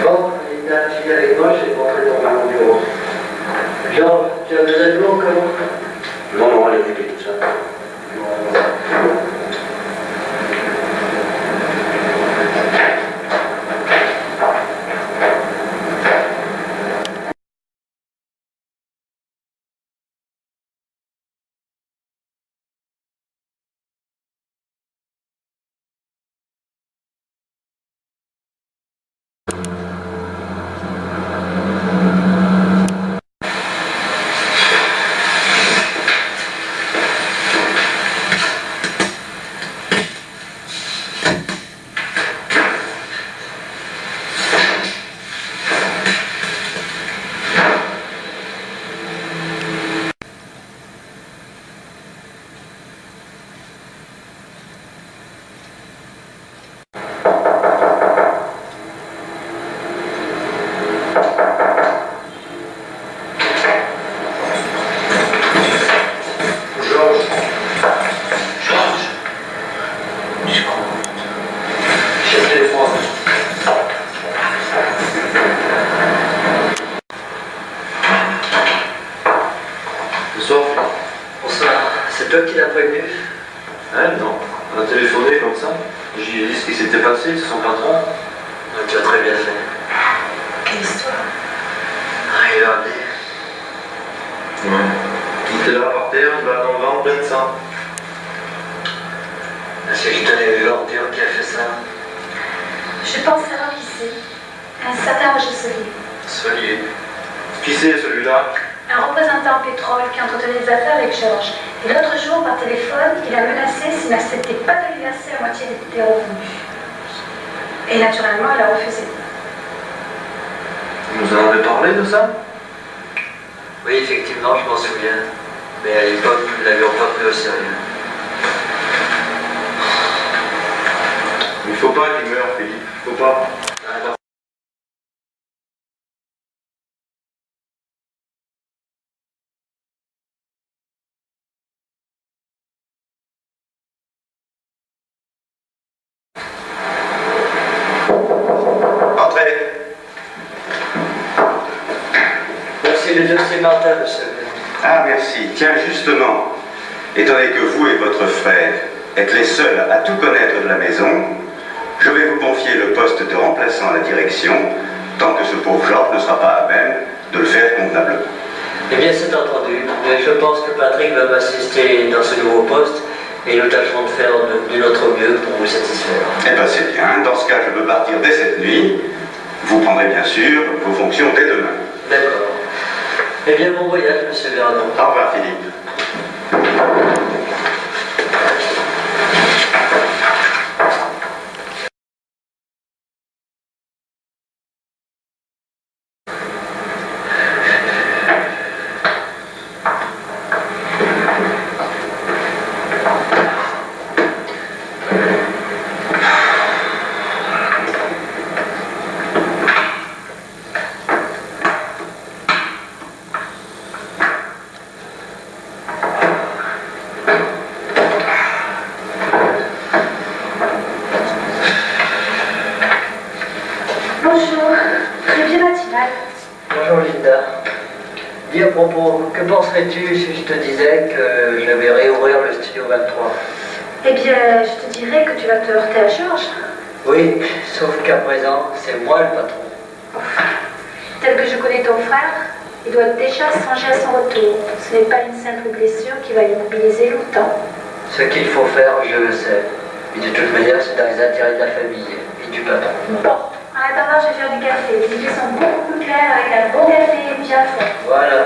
Bon, Linda, tu viens avec moi, je vais rentrer dans mon bureau. Georges, tu as besoin de l'eau, comment? Non, non, allez occuper tout ça. C'est toi qui l'as prévenu? Elle, non. Elle a téléphoné comme ça. J'ai dit ce qui s'était passé, c'est son patron. Donc, tu as très bien fait. Quelle histoire. Ah, il a amené. Ouais. Il était là par terre, il va dans le ventre, plein de sang. Est-ce que je t'avais vu l'ordure qui a fait ça? Je pense savoir qui c'est. Un certain Roger Solier. Solier. Qui c'est celui-là? Un représentant pétrole qui entretenait des affaires avec Georges. Et l'autre jour, par téléphone, il a menacé s'il n'acceptait pas de lui verser la moitié des revenus. Et naturellement, elle a refusé. Vous en avez parlé de ça? Oui, effectivement, je m'en souviens. Mais à l'époque, nous ne l'avions pas pris au sérieux. Il faut pas qu'il meure, Philippe. Faut pas. Entrez. Merci le dossier Martin, monsieur. Ah, merci. Tiens, justement, étant donné que vous et votre frère êtes les seuls à tout connaître de la maison, je vais vous confier le poste de remplaçant à la direction, tant que ce pauvre Georges ne sera pas à même de le faire convenablement. Eh bien, c'est entendu. Mais je pense que Patrick va m'assister dans ce nouveau poste et nous tâcherons de faire de notre mieux pour vous satisfaire. Eh bien, c'est bien. Dans ce cas, je peux partir dès cette nuit. Vous prendrez bien sûr vos fonctions dès demain. D'accord. Eh bien, bon voyage, monsieur Vernon. Au revoir, Philippe. Bonjour. Très bien matinale. Bonjour Linda. Dis à propos, que penserais-tu si je te disais que je vais réouvrir le studio 23? Eh bien, je te dirais que tu vas te heurter à Georges. Oui, sauf qu'à présent, c'est moi le patron. Tel que je connais ton frère, il doit déjà songer à son retour. Ce n'est pas une simple blessure qui va l'immobiliser longtemps. Ce qu'il faut faire, je le sais. Et de toute manière, c'est dans les intérêts de la famille et du patron. Bon, en attendant, je vais faire du café. Les idées sont beaucoup plus claires avec un bon café bien fort. Voilà.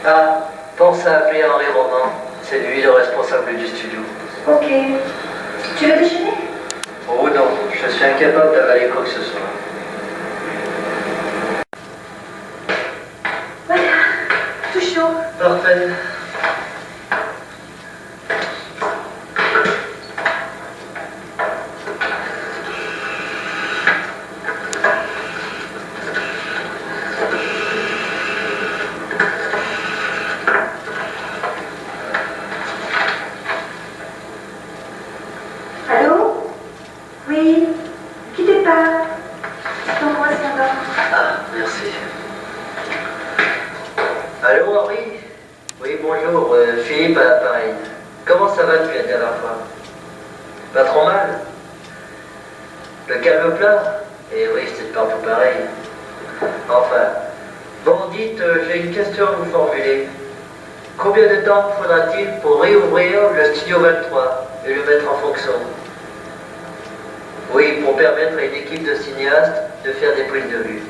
Ah, pense à appeler Henri Roman. C'est lui le responsable du studio. Ok. Tu veux déjeuner? Oh non, je suis incapable d'avaler quoi que ce soit. Voilà. Tout chaud. Parfait. Oui, bonjour, Philippe à l'appareil. Comment ça va depuis la dernière fois? Pas trop mal? Le calme plein? Eh oui, c'est partout pareil. Enfin, bon, dites, j'ai une question à vous formuler. Combien de temps faudra-t-il pour réouvrir le Studio 23 et le mettre en fonction? Oui, pour permettre à une équipe de cinéastes de faire des prises de vue.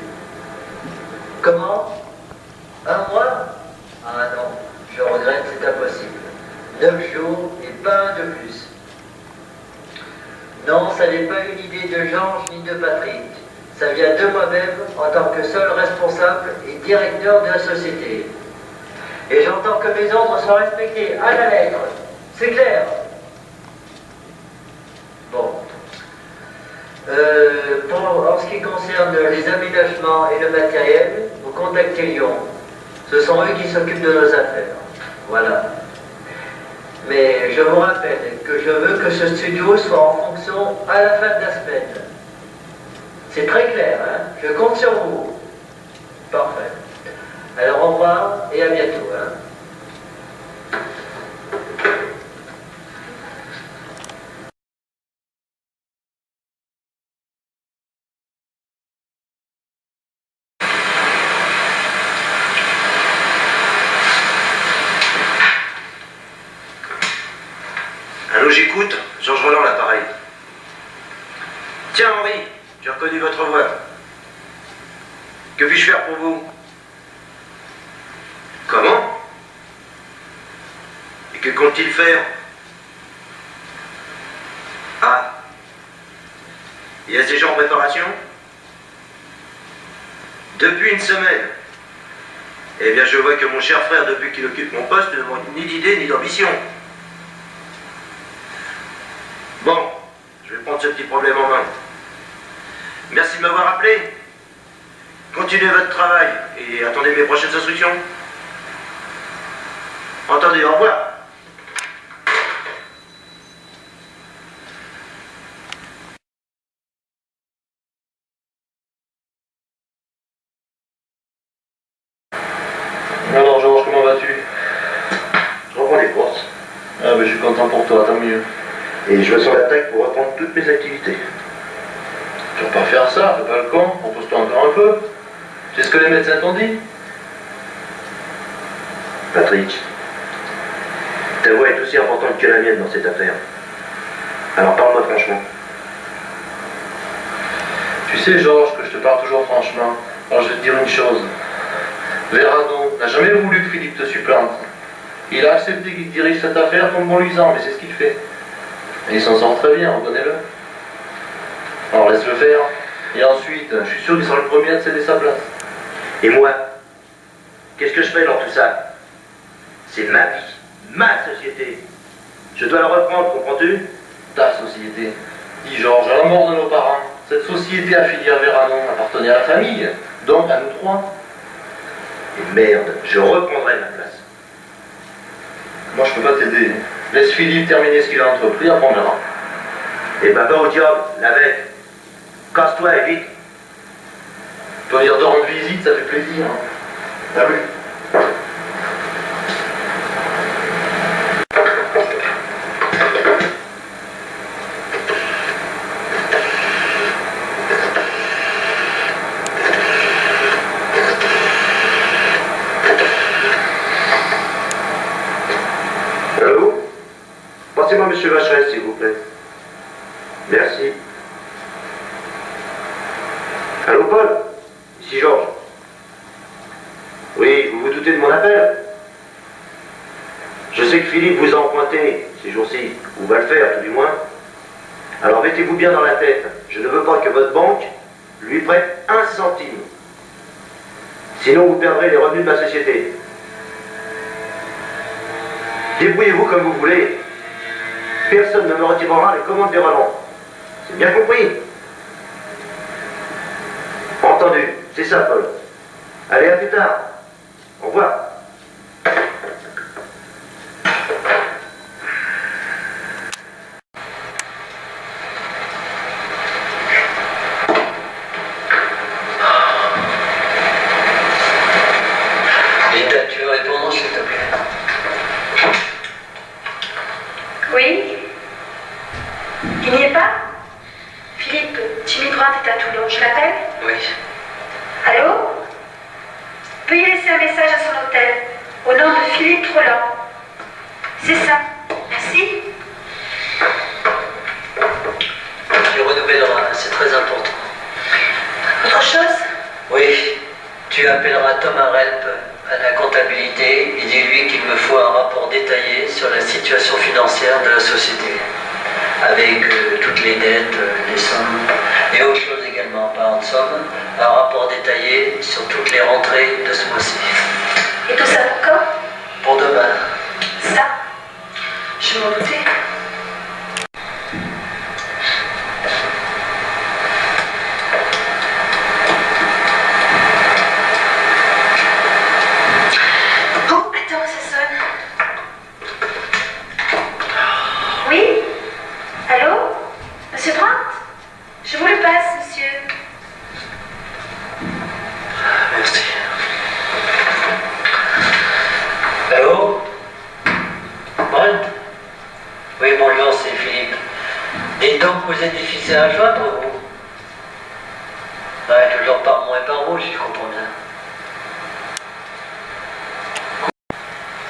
Comment? Un mois? Ah non, je regrette, c'est impossible. 9 jours et pas un de plus. Non, ça n'est pas une idée de Georges ni de Patrick. Ça vient de moi-même en tant que seul responsable et directeur de la société. Et j'entends que mes ordres sont respectés à la lettre. C'est clair? Bon. En ce qui concerne les aménagements et le matériel, vous contactez Lyon. Ce sont eux qui s'occupent de nos affaires. Voilà. Mais je vous rappelle que je veux que ce studio soit en fonction à la fin de la semaine. C'est très clair, hein? Je compte sur vous. Parfait. Alors au revoir et à bientôt, hein? Allô, j'écoute. Georges Roland, l'appareil. Tiens, Henri, j'ai reconnu votre voix. Que puis-je faire pour vous? Comment? Et que compte-t-il faire? Ah. Il y a des gens en préparation? Depuis une semaine. Eh bien, je vois que mon cher frère, depuis qu'il occupe mon poste, ne manque ni d'idées ni d'ambition. Bon, je vais prendre ce petit problème en main. Merci de m'avoir appelé. Continuez votre travail et attendez mes prochaines instructions. Entendu, au revoir. Alors Georges, comment vas-tu? Je reprends les courses. Ah ben je suis content pour toi, tant mieux. Et je vais sur l'attaque pour reprendre toutes mes activités. Tu vas pas faire ça, fais pas le con, repose-toi encore un peu. C'est ce que les médecins t'ont dit? Patrick, ta voix est aussi importante que la mienne dans cette affaire. Alors parle-moi franchement. Tu sais Georges que je te parle toujours franchement. Alors je vais te dire une chose. Verano n'a jamais voulu que Philippe te supplante. Il a accepté qu'il dirige cette affaire comme bon lui semble, mais c'est ce qu'il fait. Et il s'en sort très bien, reconnais-le. Alors laisse-le faire. Et ensuite, je suis sûr qu'il sera le premier à te céder sa place. Et moi, qu'est-ce que je fais dans tout ça? C'est ma vie, ma société. Je dois la reprendre, comprends-tu? Ta société. Dis Georges, à la mort de nos parents, cette société affiliée à Verano appartenait à la famille, donc à nous trois. Et merde, je reprendrai ma place. Moi je peux pas t'aider. Laisse Philippe terminer ce qu'il a entrepris, après on verra. Et ben va au diable, la bête. Casse-toi et vite. Tu peux venir te rendre visite, ça fait plaisir. Hein. T'as vu? Allô? Passez-moi monsieur Vacheresse, s'il vous plaît. Merci. Allô, Paul? Ici Georges. Oui, vous vous doutez de mon appel? Je sais que Philippe vous a emprunté ces jours-ci, ou va le faire tout du moins. Alors mettez-vous bien dans la tête, je ne veux pas que votre banque lui prête 1 centime. Sinon vous perdrez les revenus de ma société. Débrouillez-vous comme vous voulez. Personne ne me retirera les commandes des relents. C'est bien compris? Entendu, c'est ça, Paul. Allez, à plus tard. Au revoir. Linda, tu veux répondre, s'il te plaît? Au nom de Philippe Rolland. C'est ça. Merci. Tu renouvelleras, c'est très important. Autre chose? Oui, tu appelleras Thomas Relp à la comptabilité et dis-lui qu'il me faut un rapport détaillé sur la situation financière de la société, avec toutes les dettes, les sommes et autres choses également, pas en somme, un rapport détaillé sur toutes les rentrées de ce mois-ci. Et tout ça pour quand? Pour demain. Ça? Je m'en doutais. Oh, attends, ça sonne. Oui? Allô? Monsieur Brandt? Je vous le passe, monsieur. Merci. Allô? Brandt? Oui, bonjour, c'est Philippe. Dites donc, vous êtes difficile à joindre, vous? Ouais, toujours par moi et par vous, si je comprends bien.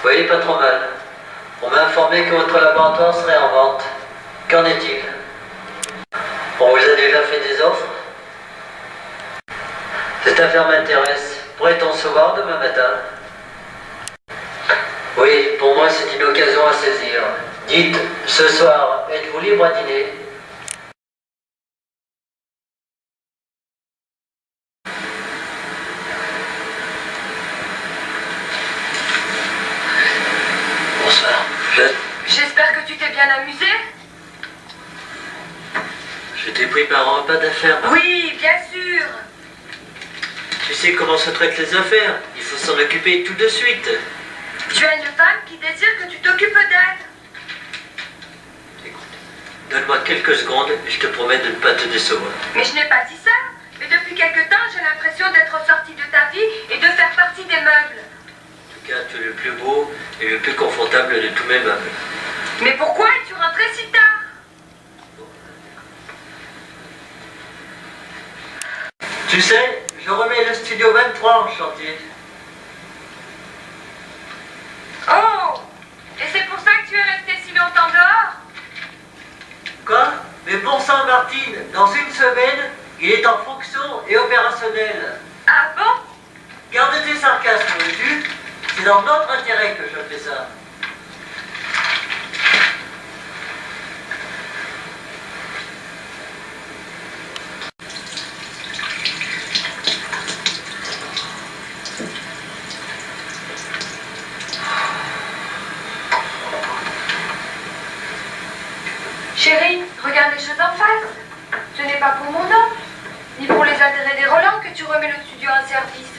Oui, pas trop mal. On m'a informé que votre laboratoire serait en vente. Qu'en est-il? On vous a déjà fait des offres? Cette affaire m'intéresse. Pourrait-on se voir demain matin? Oui, pour moi c'est une occasion à saisir. Dites, ce soir, êtes-vous libre à dîner? Bonsoir. J'espère que tu t'es bien amusé. Je t'ai pris par un repas d'affaires. Oui, bien sûr. Tu sais comment se traitent les affaires. Il faut s'en occuper tout de suite. Tu as une femme qui désire que tu t'occupes d'elle. Écoute, donne-moi quelques secondes et je te promets de ne pas te décevoir. Mais je n'ai pas dit ça. Mais depuis quelque temps, j'ai l'impression d'être sortie de ta vie et de faire partie des meubles. En tout cas, tu es le plus beau et le plus confortable de tous mes meubles. Mais pourquoi es-tu rentré si tard? Tu sais, je remets le studio 23 en chantier. Oh! Et c'est pour ça que tu es resté si longtemps dehors? Quoi? Mais bon sang, Martine, dans une semaine, il est en fonction et opérationnel. Ah bon? Garde tes sarcasmes, veux-tu? C'est dans notre intérêt que je fais ça. Chérie, regarde les choses en face. Ce n'est pas pour mon nom, ni pour les intérêts des Roland que tu remets le studio en service.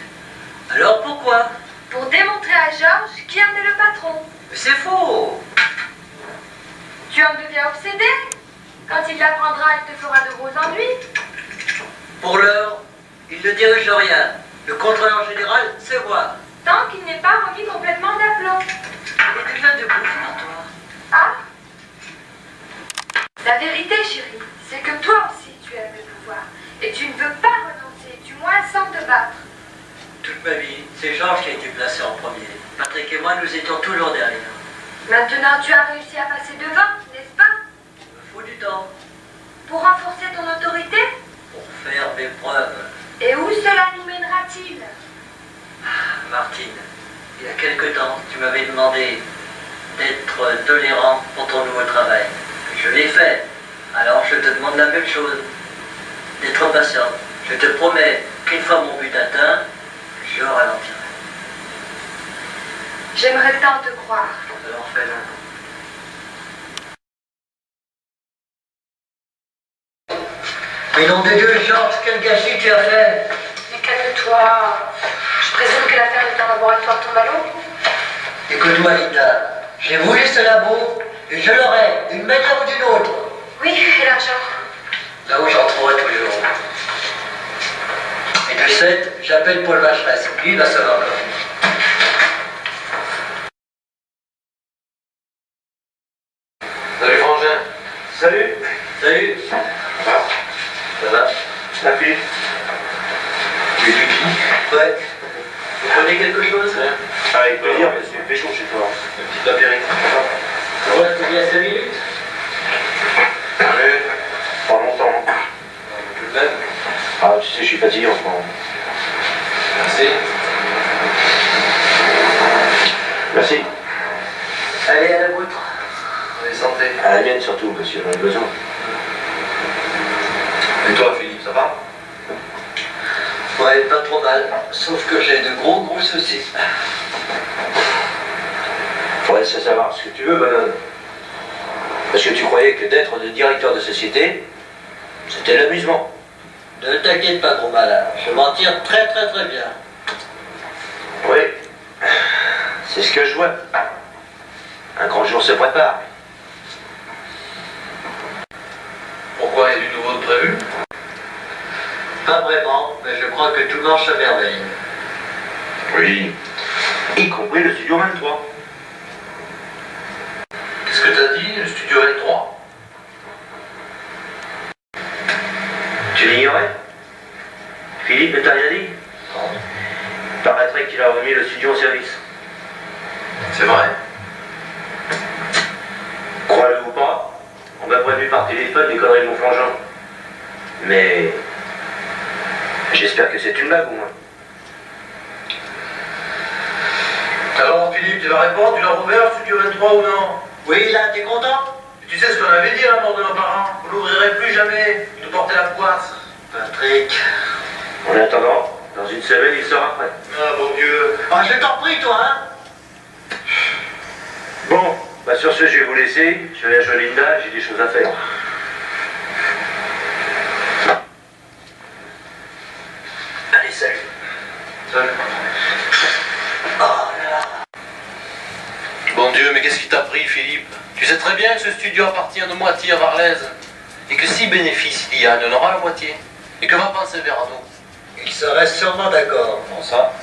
Alors pourquoi? Pour démontrer à Georges qui en est le patron. Mais c'est faux! Tu en deviens obsédé. Quand il l'apprendra, il te fera de gros ennuis. Pour l'heure, il ne dirige rien. Le contrôleur général, c'est moi. Tant qu'il n'est pas remis complètement d'aplomb. Il est déjà debout, figure-toi. Ah? La vérité, chérie, c'est que toi aussi tu aimes le pouvoir. Et tu ne veux pas renoncer, du moins sans te battre. Toute ma vie, c'est Georges qui a été placé en premier. Patrick et moi, nous étions toujours derrière. Maintenant, tu as réussi à passer devant, n'est-ce pas? Il me faut du temps Pour renforcer ton autorité? pour faire mes preuves. Et où cela nous mènera-t-il? Martine, il y a quelque temps, tu m'avais demandé d'être tolérant pour ton nouveau travail. Je l'ai fait. Alors je te demande la même chose. D'être patient. Je te promets qu'une fois mon but atteint, je ralentirai. J'aimerais tant te croire. Alors fais-le. Mais nom de Dieu, Georges, quel gâchis tu as fait! Mais calme-toi. Je présume que l'affaire de ton laboratoire tombe à l'eau. Écoute-moi, Linda, j'ai voulu ce labo et je l'aurai, d'une manière ou d'une autre. Oui, et l'argent? Là où j'en trouverai toujours. Et de fait, j'appelle Paul Vacheresse. Lui, il va savoir comment. Salut Frangin. Salut. Salut. Ça va? La fille. Tu es qui? Ouais. Vous prenez quelque chose? Avec plaisir, monsieur. fait chaud chez toi. Un petit apéritif. Ouais, c'est bien 5 minutes. Ouais, Pas longtemps. tout de même. Ah, tu sais, je suis fatigué en ce moment. Merci. Merci. Allez, à la vôtre. Allez, santé. À la mienne surtout, monsieur, j'en ai besoin. Et toi, Philippe, ça va? Ouais, pas trop mal. Sauf que j'ai de gros soucis. Faudrait se savoir ce que tu veux, banane. Parce que tu croyais que d'être le directeur de société, c'était l'amusement. Ne t'inquiète pas, gros malin. Je m'en tire très bien. Oui, c'est ce que je vois. Un grand jour se prépare. Pourquoi il y a du nouveau de prévu? Pas vraiment, mais je crois que tout marche à merveille. Oui. Y compris le studio 23. Qu'est-ce que t'as dit, le studio L3? Tu l'ignorais? Philippe ne t'a rien dit? Paraîtrait qu'il a remis le studio en service. C'est vrai. Crois-le ou pas, on m'a prévenu par téléphone des conneries de mon frangin. Mais j'espère que c'est une blague au moins. Alors, Philippe, tu vas répondre? Tu l'as rouvert, le studio L3 ou non? Oui, là, t'es content? Tu sais ce qu'on avait dit à la mort de nos parents? Vous l'ouvrirez plus jamais. Vous nous portez la poisse. Patrick. En attendant, dans une semaine, il sera prêt. Ah, bon Dieu. Ah, je t'en prie, toi, hein? Bon, bah sur ce, je vais vous laisser. Je vais à Jolinda, j'ai des choses à faire. Allez, salut. Salut. Bon Dieu, mais qu'est-ce qui t'a pris, Philippe? Tu sais très bien que ce studio appartient de moitié à Varlez. Et que si bénéfice il y a, on en aura la moitié. Et que va penser Verano? Il serait sûrement d'accord. Comment ça?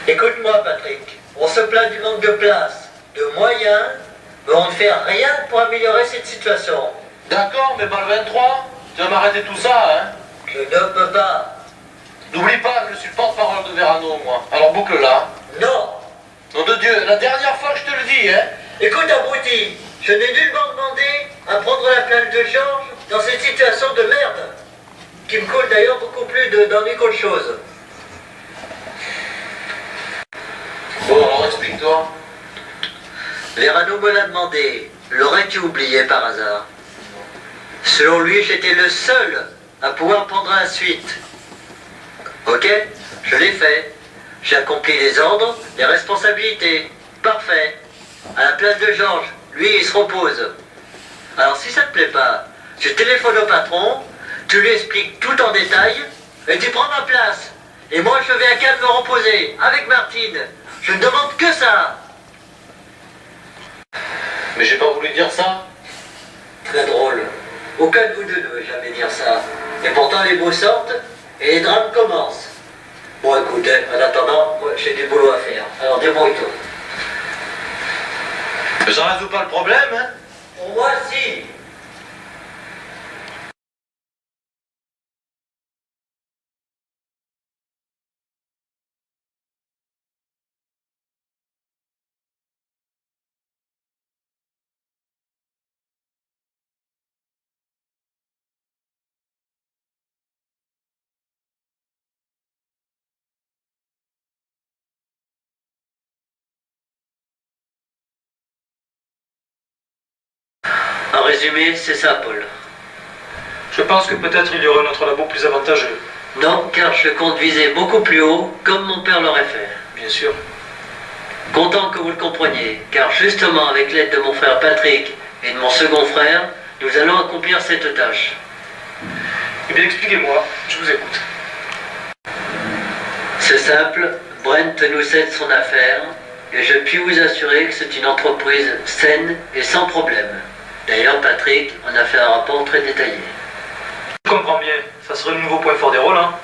Écoute-moi, Patrick. On se plaint du manque de place, de moyens, mais on ne fait rien pour améliorer cette situation. D'accord, mais pas le 23. Tu vas m'arrêter tout ça, hein? Je ne peux pas. N'oublie pas que je suis le porte-parole de Verano, moi. Alors boucle-la. Non. Nom de Dieu, la dernière fois que je te le dis, hein? Écoute, abruti, je n'ai nullement demandé à prendre la place de Georges dans cette situation de merde, qui me colle d'ailleurs beaucoup plus d'ennuis qu'autre chose. Bon, alors explique-toi. Verano me l'a demandé. L'aurais-tu oublié par hasard? Selon lui, j'étais le seul à pouvoir prendre la suite. Ok, je l'ai fait. J'ai accompli les ordres, les responsabilités. Parfait. À la place de Georges, lui, il se repose. Alors si ça te plaît pas, je téléphone au patron, tu lui expliques tout en détail, et tu prends ma place. Et moi, je vais à Cannes me reposer, avec Martine. Je ne demande que ça. Mais j'ai pas voulu dire ça. Très drôle. Aucun de vous deux ne veut jamais dire ça. Et pourtant, les mots sortent et les drames commencent. Bon, écoute, en attendant, moi, j'ai du boulot à faire. Alors, débrouille-toi. Mais ça résout pas le problème, hein? Pour moi, si. En résumé, c'est ça, Paul. Je pense que peut-être il y aurait un autre labo plus avantageux. Non, car je compte viser beaucoup plus haut, comme mon père l'aurait fait. Bien sûr. Content que vous le compreniez, car justement avec l'aide de mon frère Patrick et de mon second frère, nous allons accomplir cette tâche. Eh bien, expliquez-moi, je vous écoute. C'est simple, Brent nous cède son affaire, et je puis vous assurer que c'est une entreprise saine et sans problème. D'ailleurs, Patrick en a fait un rapport très détaillé. Je comprends bien, ça serait le nouveau point fort des Rollins.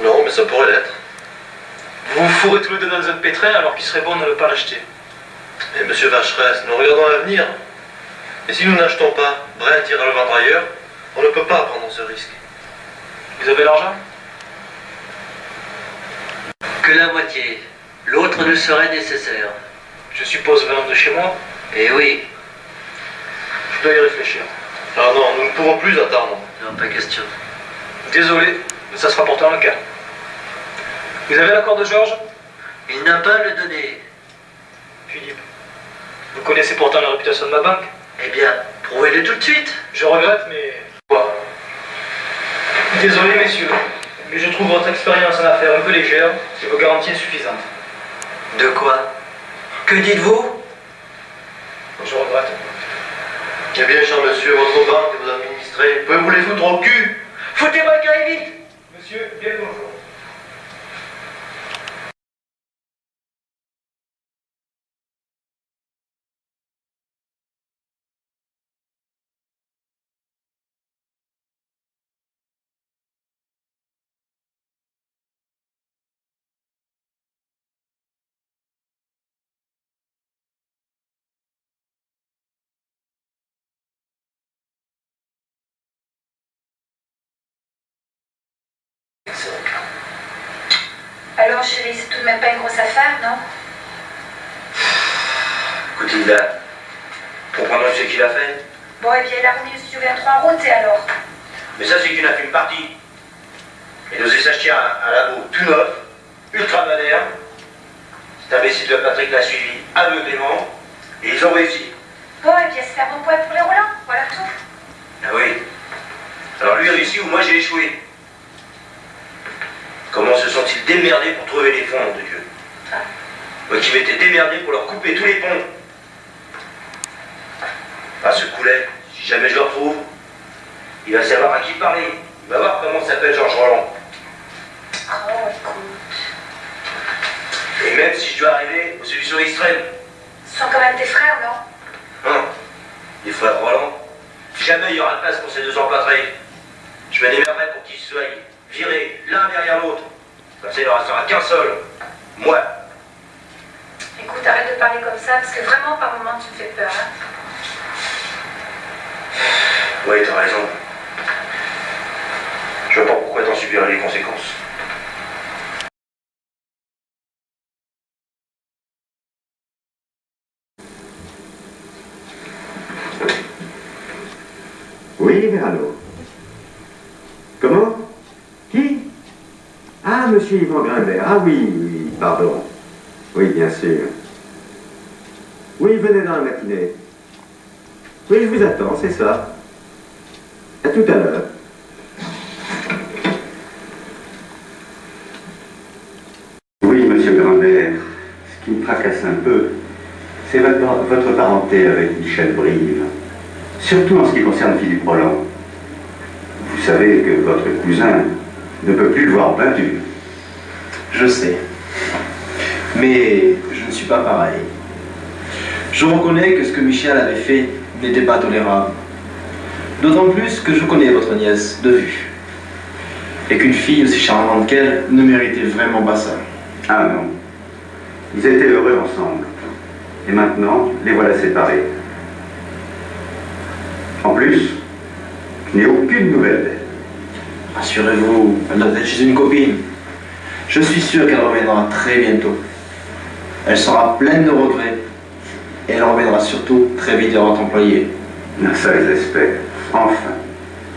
Non, mais ça pourrait l'être. Vous vous fourrez tous les deux dans un pétrin alors qu'il serait bon de ne pas l'acheter. Mais monsieur Vacheresse, nous regardons l'avenir. Et si nous n'achetons pas, Brent ira le vendre ailleurs, on ne peut pas prendre ce risque. Vous avez l'argent? Que la moitié, l'autre ne serait nécessaire. Je suppose venant de chez moi. Eh oui. Je dois y réfléchir. Ah non, nous ne pouvons plus attendre. Non, pas question. Désolé, mais ça sera pourtant le cas. Vous avez l'accord de Georges? Il n'a pas le donné. Philippe, vous connaissez pourtant la réputation de ma banque? Eh bien, prouvez-le tout de suite. Je regrette, mais... Quoi? Désolé, messieurs, mais je trouve votre expérience en affaires un peu légère et vos garanties insuffisantes. De quoi? Que dites-vous? Je regrette. Eh bien, cher monsieur, votre banque et vos administrés, pouvez-vous les foutre au cul? Foutez-moi le carré vite. Monsieur, bien le bonjour. Alors chérie, c'est tout de même pas une grosse affaire, non? Écoute, Hilda, pour prendre ce qu'il a fait. Bon, et bien il a remis le studio 23 en route, et alors? Mais ça, c'est qu'il a fait une partie. Il nous a s'acheter un labo tout neuf, ultra moderne. Cet imbécile de Patrick l'a suivi aveuglément, et ils ont réussi. Bon, et bien c'est un bon point pour les roulants, voilà tout. Ah oui. Alors lui a réussi ou moi j'ai échoué. Comment se sont-ils démerdés pour trouver les fonds, de Dieu? Moi qui m'étais démerdé pour leur couper tous les ponts. Ah, ce coulet, si jamais je le retrouve, il va savoir à qui parler. Il va voir comment s'appelle Georges Roland. Oh, écoute. Et même si je dois arriver aux solutions extrêmes. Ce sont quand même tes frères, non? Hein? Les frères Roland. Jamais il y aura de place pour ces deux emplâtrés. Je me démerderai pour qu'ils soient virés l'un derrière l'autre. Comme ça, il ne restera qu'un seul. Moi. Écoute, arrête de parler comme ça, parce que vraiment, par moments, tu me fais peur, hein? Oui, t'as raison. Je vois pas pourquoi t'en subirais les conséquences. Oui, Verano. Comment? Qui? Ah, monsieur Yvan Grimbert. Ah oui, oui, pardon. Oui, bien sûr. Oui, venez dans la matinée. Oui, je vous attends, c'est ça. À tout à l'heure. Oui, monsieur Grimbert, ce qui me tracasse un peu, c'est votre parenté avec Michel Brive. Surtout en ce qui concerne Philippe Roland. Vous savez que votre cousin ne peut plus le voir en peinture. Je sais. Mais je ne suis pas pareil. Je reconnais que ce que Michel avait fait n'était pas tolérable. D'autant plus que je connais votre nièce de vue. Et qu'une fille aussi charmante qu'elle ne méritait vraiment pas ça. Ah non. Ils étaient heureux ensemble. Et maintenant, les voilà séparés. En plus, je n'ai aucune nouvelle d'elle. Rassurez-vous, elle doit être chez une copine. Je suis sûr qu'elle reviendra très bientôt. Elle sera pleine de regrets. Et elle reviendra surtout très vite vers votre employé. Ça, j'espère. Enfin,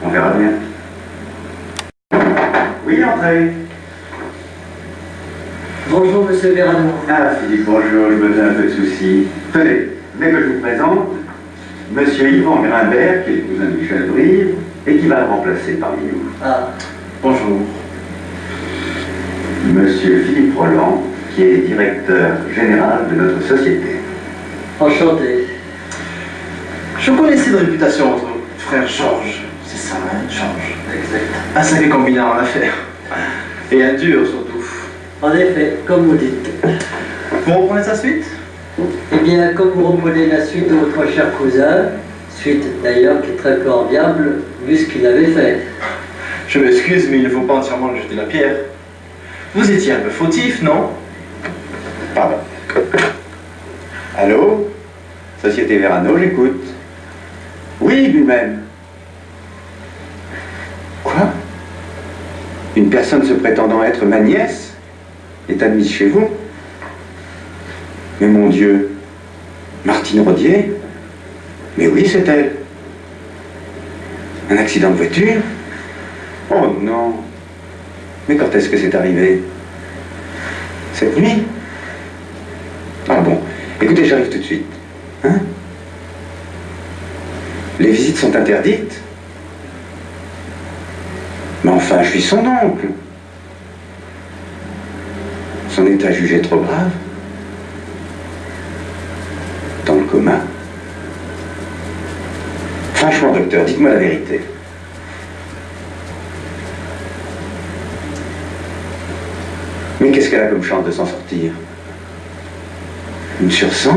on verra bien. Oui, entrez. Bonjour, monsieur Verano. Ah, Philippe, bonjour, je me fais un peu de soucis. Tenez, mais que je vous présente monsieur Yvan Grimbert, qui est le cousin de Michel Brive, et qui va le remplacer parmi nous. Ah, bonjour. Monsieur Philippe Roland, qui est directeur général de notre société. Enchanté. Je connaissais de réputation votre frère Georges. C'est ça, hein, Georges. Exact. Un sacré combinard en affaires. Et un dur, surtout. En effet, comme vous dites. Vous reprenez sa suite? Eh bien, comme vous reprenez la suite de votre cher cousin, suite d'ailleurs qui est très peu enviable, vu ce qu'il avait fait. Je m'excuse, mais il ne faut pas entièrement lui jeter la pierre. Vous étiez un peu fautif, non? Pardon. Allô? Société Verano, j'écoute. Oui, lui-même. Quoi? Une personne se prétendant être ma nièce est admise chez vous? Mais mon Dieu, Martine Rodier? Mais oui, c'est elle. Un accident de voiture? Oh non. Mais quand est-ce que c'est arrivé? Cette nuit? Ah bon. Écoutez, j'arrive tout de suite. Hein? Les visites sont interdites? Mais enfin, je suis son oncle. Son état jugé trop grave? Dans le coma? Franchement, docteur, dites-moi la vérité. Mais qu'est-ce qu'elle a comme chance de s'en sortir? Une sur 100?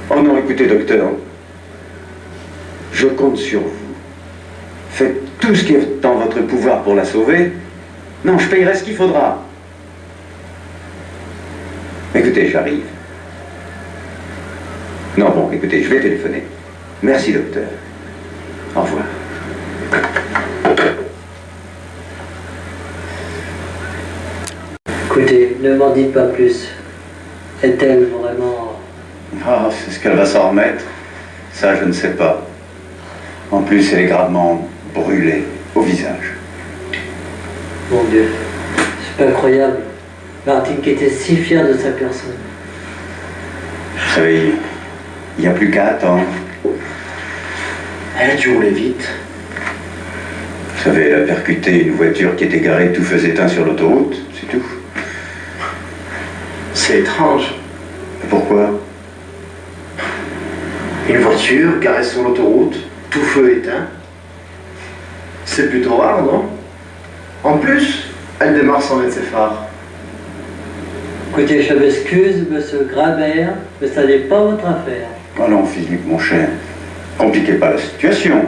Oh non, écoutez, docteur, je compte sur vous. Faites tout ce qui est en votre pouvoir pour la sauver. Non, je payerai ce qu'il faudra. Écoutez, j'arrive. Non, bon, écoutez, je vais téléphoner. Merci, docteur. Au revoir. Écoutez, ne m'en dites pas plus. Est-elle vraiment... Ah, c'est ce qu'elle va s'en remettre. Ça, je ne sais pas. En plus, elle est gravement brûlée au visage. Mon Dieu, c'est pas incroyable. Martine qui était si fière de sa personne. Vous savez, il n'y a plus qu'à attendre. Elle a dû rouler vite. Vous savez, elle a percuté une voiture qui était garée tout feu éteint sur l'autoroute, c'est tout. C'est étrange. Pourquoi? Une voiture garée sur l'autoroute, tout feu éteint. C'est plutôt rare, non? En plus, elle démarre sans mettre ses phares. Écoutez, je m'excuse, monsieur Grabert, mais ça n'est pas votre affaire. Oh non, Philippe, mon cher. Compliquez pas la situation.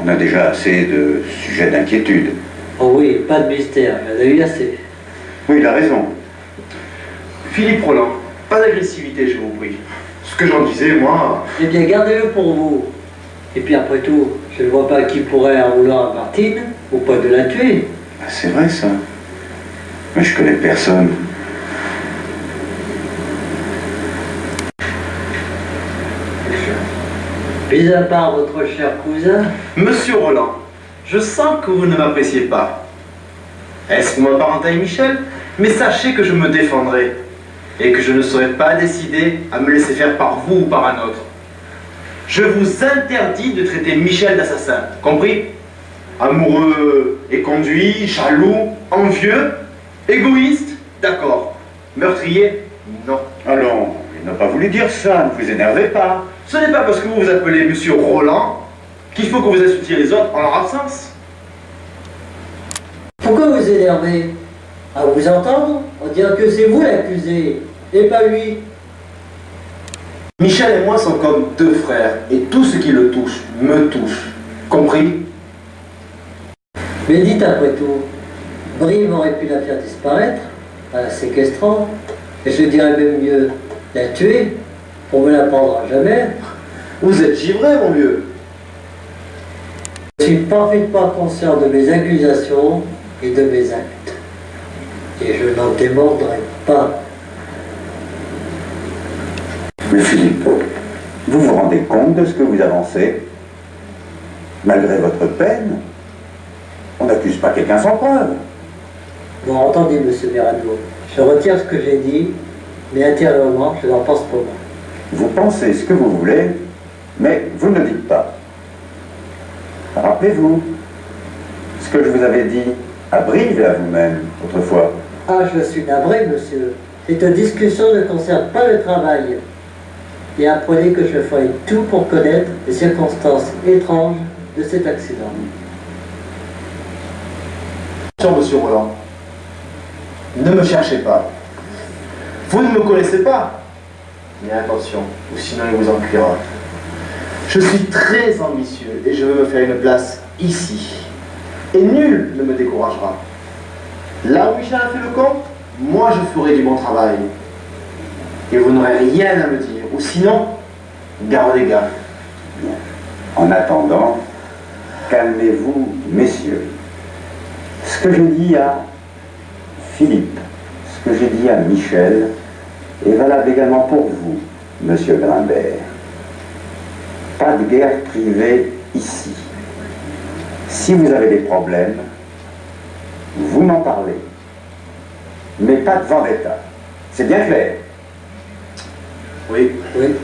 On a déjà assez de sujets d'inquiétude. Oh oui, pas de mystère, il y en a eu assez. Oui, il a raison. Philippe Roland, pas d'agressivité, je vous prie. Ce que j'en disais, moi... Eh bien, gardez-le pour vous. Et puis après tout, je ne vois pas qui pourrait en vouloir à Martine, ou pas de la tuer. Ah, c'est vrai, ça. Mais je connais personne. Mis à part votre cher cousin... Monsieur Roland, je sens que vous ne m'appréciez pas. Est-ce pour ma parenté avec Michel? Mais sachez que je me défendrai. Et que je ne serai pas décidé à me laisser faire par vous ou par un autre. Je vous interdis de traiter Michel d'assassin, compris? Amoureux et conduit, jaloux, envieux, égoïste, d'accord. Meurtrier, non. Allons, il n'a pas voulu dire ça, ne vous énervez pas. Ce n'est pas parce que vous vous appelez Monsieur Roland qu'il faut que vous insultiez les autres en leur absence. Pourquoi vous énervez? À vous entendre, on dirait que c'est vous l'accusé, et pas lui. Michel et moi sommes comme deux frères, et tout ce qui le touche, me touche. Compris? Mais dites après tout, Brive aurait pu la faire disparaître, en la séquestrant, et je dirais même mieux, la tuer, pour me la prendre à jamais. Vous êtes givré, mon vieux. Je suis parfaitement conscient de mes accusations et de mes actes. Et je n'en démordrai pas. Mais Philippe, vous vous rendez compte de ce que vous avancez? Malgré votre peine, on n'accuse pas quelqu'un sans preuve. Bon, entendez, monsieur Mirano, je retire ce que j'ai dit, mais intérieurement, je n'en pense pas moi. Vous pensez ce que vous voulez, mais vous ne le dites pas. Rappelez-vous ce que je vous avais dit à Brive et à vous-même autrefois. Ah, je suis navré, monsieur. Cette discussion ne concerne pas le travail. Et apprenez que je ferai tout pour connaître les circonstances étranges de cet accident. Monsieur Roland, ne me cherchez pas. Vous ne me connaissez pas. Mais attention, ou sinon il vous en cuira. Je suis très ambitieux et je veux me faire une place ici. Et nul ne me découragera. Là où Michel a fait le con, moi je ferai du bon travail. Et vous n'aurez rien à me dire. Ou sinon, gardez gaffe. En attendant, calmez-vous, messieurs. Ce que j'ai dit à Philippe, ce que j'ai dit à Michel, est valable également pour vous. Monsieur Grimbert, pas de guerre privée ici. Si vous avez des problèmes, vous m'en parlez. Mais pas de vendetta. C'est bien clair? Oui. Oui.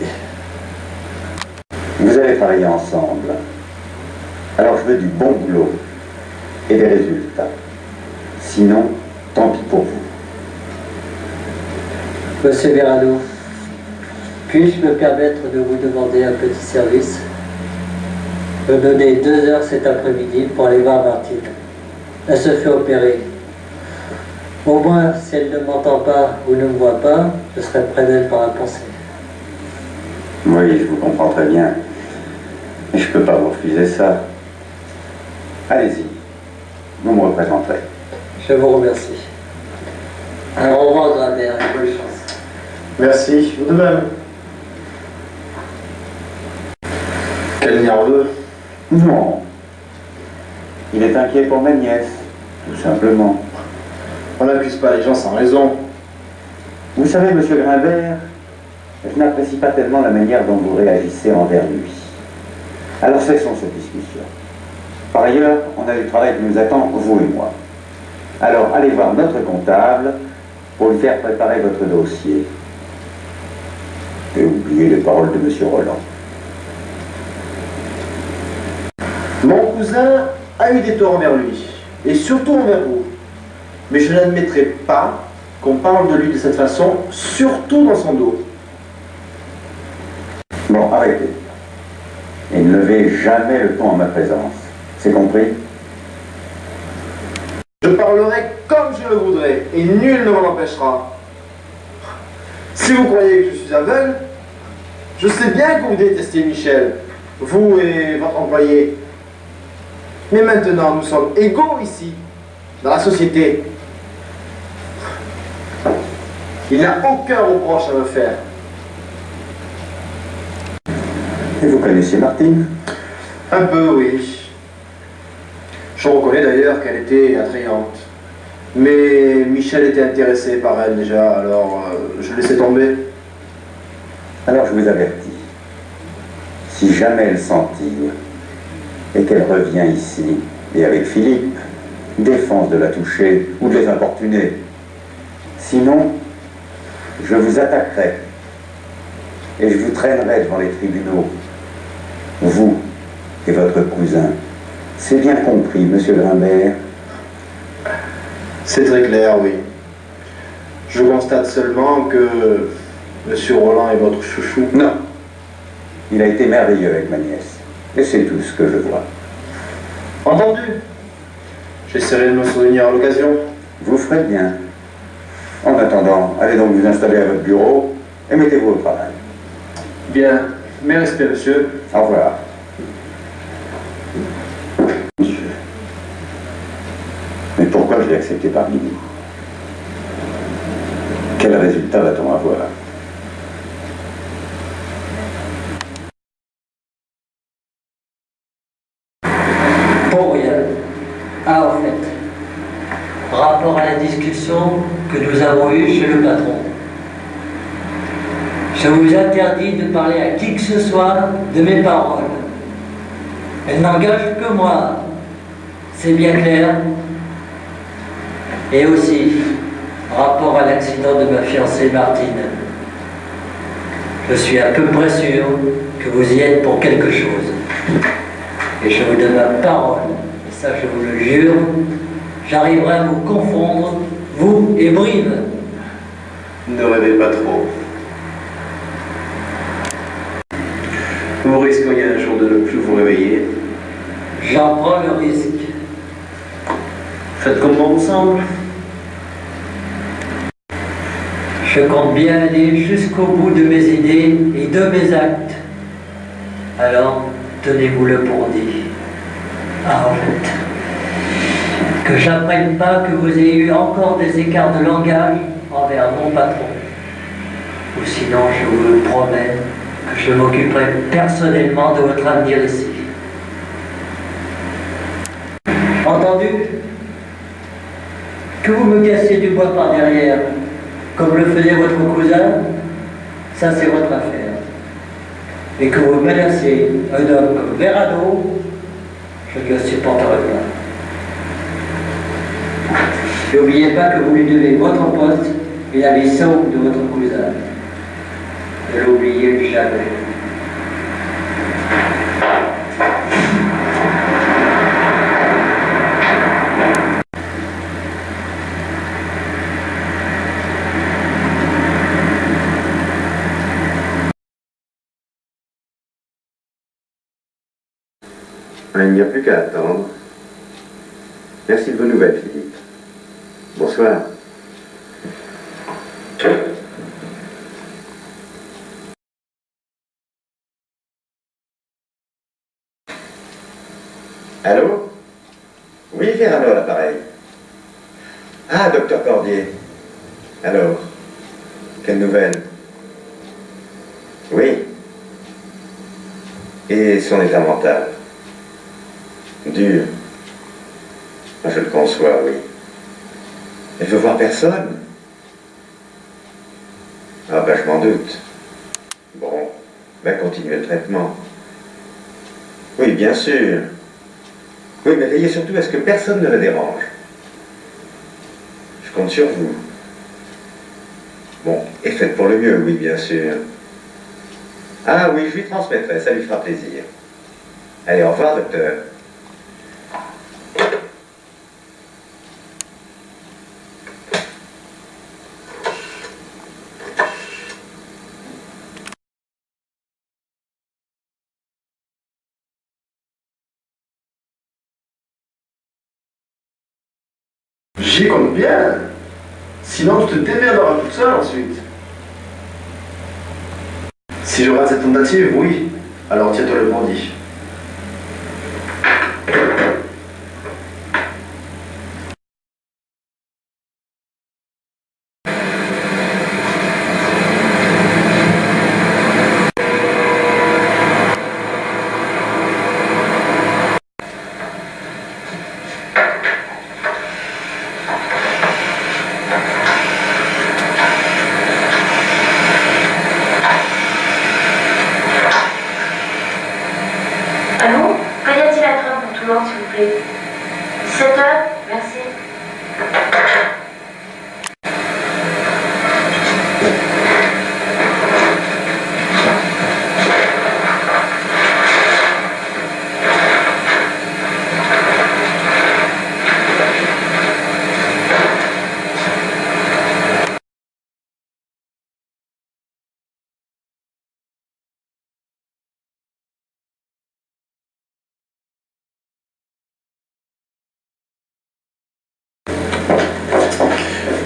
Vous allez travailler ensemble. Alors je veux du bon boulot et des résultats. Sinon, tant pis pour vous. Monsieur Verano, puis-je me permettre de vous demander un petit service? Me donner 2 heures cet après-midi pour aller voir Martine. Elle se fait opérer. Au moins, si elle ne m'entend pas ou ne me voit pas, je serai près d'elle par la pensée. Oui, je vous comprends très bien. Mais je ne peux pas vous refuser ça. Allez-y, vous me représenterez. Je vous remercie. Au revoir, Grimbert, et bonne chance. Merci, vous de même. Quel nerveux. Non. Il est inquiet pour ma nièce, tout simplement. On n'accuse pas les gens sans raison. Vous savez, monsieur Grimbert, je n'apprécie pas tellement la manière dont vous réagissez envers lui. Alors cessons cette discussion. Par ailleurs, on a du travail qui nous attend, vous et moi. Alors allez voir notre comptable pour lui faire préparer votre dossier. Et oubliez les paroles de monsieur Roland. Mon cousin a eu des torts envers lui, et surtout envers vous. Mais je n'admettrai pas qu'on parle de lui de cette façon, surtout dans son dos. Bon, arrêtez. Et ne levez jamais le ton en ma présence. C'est compris? Je parlerai comme je le voudrais, et nul ne m'en empêchera. Si vous croyez que je suis aveugle, je sais bien que vous détestez Michel, vous et votre employé. Mais maintenant, nous sommes égaux ici, dans la société. Il n'a aucun reproche à me faire. Et vous connaissez Martine? Un peu, oui. Je reconnais d'ailleurs qu'elle était attrayante. Mais Michel était intéressé par elle déjà, alors je laissais tomber. Alors je vous avertis. Si jamais elle s'en tire, et qu'elle revient ici, et avec Philippe, défense de la toucher ou de les importuner. Sinon, je vous attaquerai, et je vous traînerai devant les tribunaux. Vous et votre cousin. C'est bien compris, monsieur Grimbert? C'est très clair, oui. Je constate seulement que monsieur Roland est votre chouchou. Non. Il a été merveilleux avec ma nièce. Et c'est tout ce que je vois. Entendu. J'essaierai de me souvenir à l'occasion. Vous ferez bien. En attendant, allez donc vous installer à votre bureau et mettez-vous au travail. Bien. Mes respects, monsieur. Au revoir. Monsieur. Mais pourquoi je l'ai accepté parmi nous? Quel résultat va-t-on avoir? Pour rien. Ah, en fait, rapport à la discussion que nous avons eue chez le patron. Je vous interdis de parler à qui que ce soit de mes paroles. Elles n'engagent que moi. C'est bien clair. Et aussi, rapport à l'accident de ma fiancée Martine. Je suis à peu près sûr que vous y êtes pour quelque chose. Et je vous donne ma parole, et ça je vous le jure, j'arriverai à vous confondre, vous et Brive. Ne rêvez pas trop. Vous risqueriez un jour de ne plus vous réveiller. J'en prends le risque. Faites comme bon vous semble. Je compte bien aller jusqu'au bout de mes idées et de mes actes. Alors, tenez-vous-le pour dit. Ah, en fait, que j'apprenne pas que vous ayez eu encore des écarts de langage envers mon patron. Ou sinon, je vous le promets que je m'occuperai personnellement de votre avenir ici. Entendu? Que vous me cassiez du bois par derrière, comme le faisait votre cousin, ça c'est votre affaire. et que vous menacez un homme comme Verano, je ne le supporterai pas. N'oubliez pas que vous lui devez votre poste et la mission de votre cousin. Ne l'oubliez jamais. Il n'y a plus qu'à attendre. Merci de vos nouvelles, Philippe. Bonsoir. Allô? Oui, Verano à l'appareil. Ah, docteur Cordier. Alors, quelle nouvelle? Oui. Et son état mental? Dur. Je le conçois, oui. Elle veut voir personne? Ah ben, je m'en doute. Bon, ben continuez le traitement. Oui, bien sûr. Oui, mais veillez surtout à ce que personne ne la dérange. Je compte sur vous. Bon, et faites pour le mieux, oui, bien sûr. Ah oui, je lui transmettrai, ça lui fera plaisir. Allez, au revoir, docteur. J'y compte bien. Sinon, tu te démerderas toute seule ensuite. Si je rate cette tentative, oui. Alors tiens-toi le bandit. Allô? Qu'y a-t-il à craindre pour tout le monde, s'il vous plaît? 17h? Merci.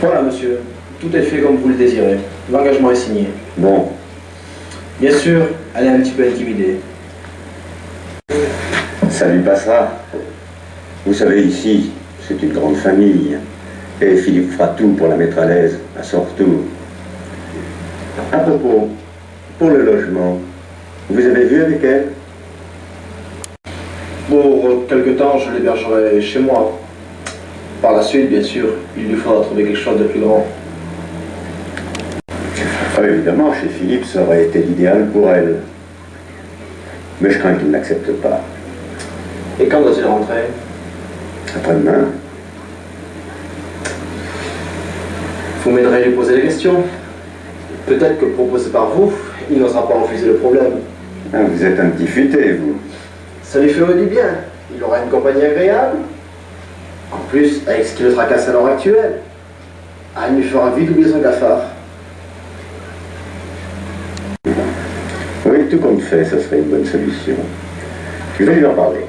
Voilà, monsieur. Tout est fait comme vous le désirez. L'engagement est signé. Bon, Bien sûr, elle est un petit peu intimidée. ça lui passera. Vous savez, ici, c'est une grande famille. Et Philippe fera tout pour la mettre à l'aise, à son retour. À propos, pour le logement, vous avez vu avec elle? Pour quelque temps, je l'hébergerai chez moi. Par la suite, bien sûr, il lui faudra trouver quelque chose de plus grand. Ah, évidemment, chez Philippe, ça aurait été l'idéal pour elle. Mais je crains qu'il n'accepte pas. Et quand doit-il rentrer? Après-demain, Vous m'aiderez à lui poser des questions. Peut-être que proposé par vous, il n'osera pas refuser le problème. ah, vous êtes un petit futé, vous. Ça lui ferait du bien. Il aura une compagnie agréable. En plus, avec ce qui le tracasse à l'heure actuelle, Anne lui fera vite oublier son cafard. Oui, tout compte fait, ça serait une bonne solution. Je vais lui en parler.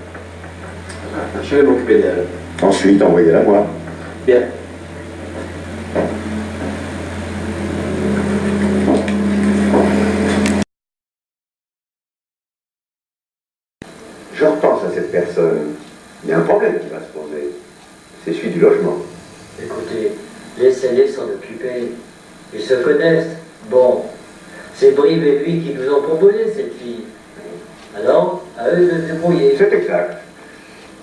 Je vais m'occuper d'elle. Ensuite, envoyez-la moi. Bien. Je repense à cette personne. Il y a un problème qui va se poser. C'est celui du logement. Écoutez, laissez-les s'en occuper. Ils se connaissent. Bon, c'est Brive et lui qui nous ont proposé cette fille. Alors, à eux de se débrouiller. C'est exact.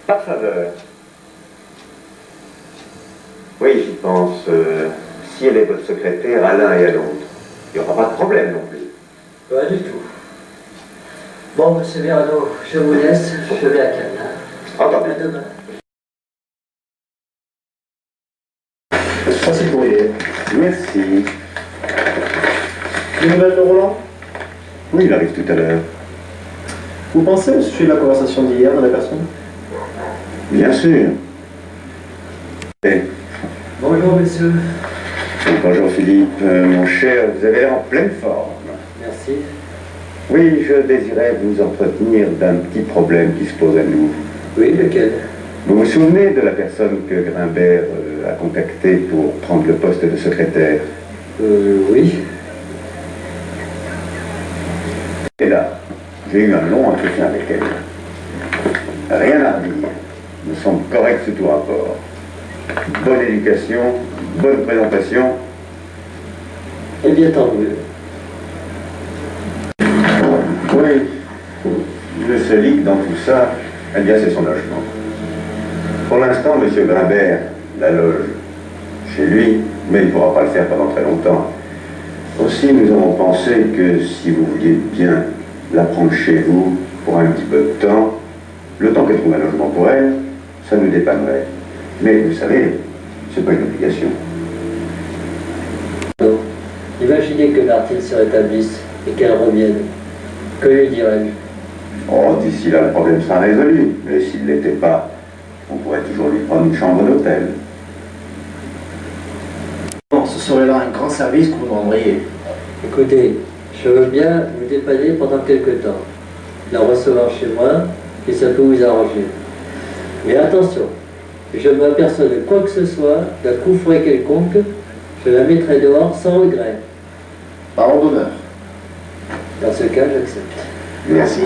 Pas de faveur. Oui, j'y pense. Si elle est votre secrétaire à l'un et à l'autre, il n'y aura pas de problème non plus. Pas du tout. Bon, monsieur Verano, je vous laisse, je vais à Cannes. Entendu. À demain. Ça, c'est le courrier. Merci. Des nouvelles de Roland? Oui, il arrive tout à l'heure. Vous pensez au sujet de la conversation d'hier de la personne? Bien sûr. Bonjour, monsieur. Bonjour Philippe. Mon cher, vous avez l'air en pleine forme. Merci. Oui, je désirais vous entretenir d'un petit problème qui se pose à nous. Oui, lequel? Vous vous souvenez de la personne que Grimbert a contactée pour prendre le poste de secrétaire? Oui. Et là, j'ai eu un long entretien avec elle. Rien à redire. Nous sommes corrects sous tout rapport. Bonne éducation, bonne présentation. Eh bien, tant mieux. Oui, le seul hic dans tout ça, eh bien, c'est son logement. Pour l'instant, M. Grimbert la loge chez lui, mais il ne pourra pas le faire pendant très longtemps. Aussi, nous avons pensé que si vous vouliez bien la prendre chez vous pour un petit peu de temps, le temps qu'elle trouve un logement pour elle, ça nous dépannerait. Mais vous savez, c'est pas une obligation. Non. Imaginez que Martine se rétablisse et qu'elle revienne. Que lui dirais-je? Oh, d'ici là, le problème sera résolu. Mais s'il ne l'était pas, on pourrait toujours lui prendre une chambre d'hôtel. Bon, ce serait là un grand service que vous nous rendriez. Écoutez, je veux bien vous dépanner pendant quelque temps. La recevoir chez moi, et ça peut vous arranger. Mais attention, je ne m'aperçois de quoi que ce soit, d'un coup fouet quelconque, je la mettrai dehors sans regret. Parole d'honneur. Dans ce cas, j'accepte. Merci.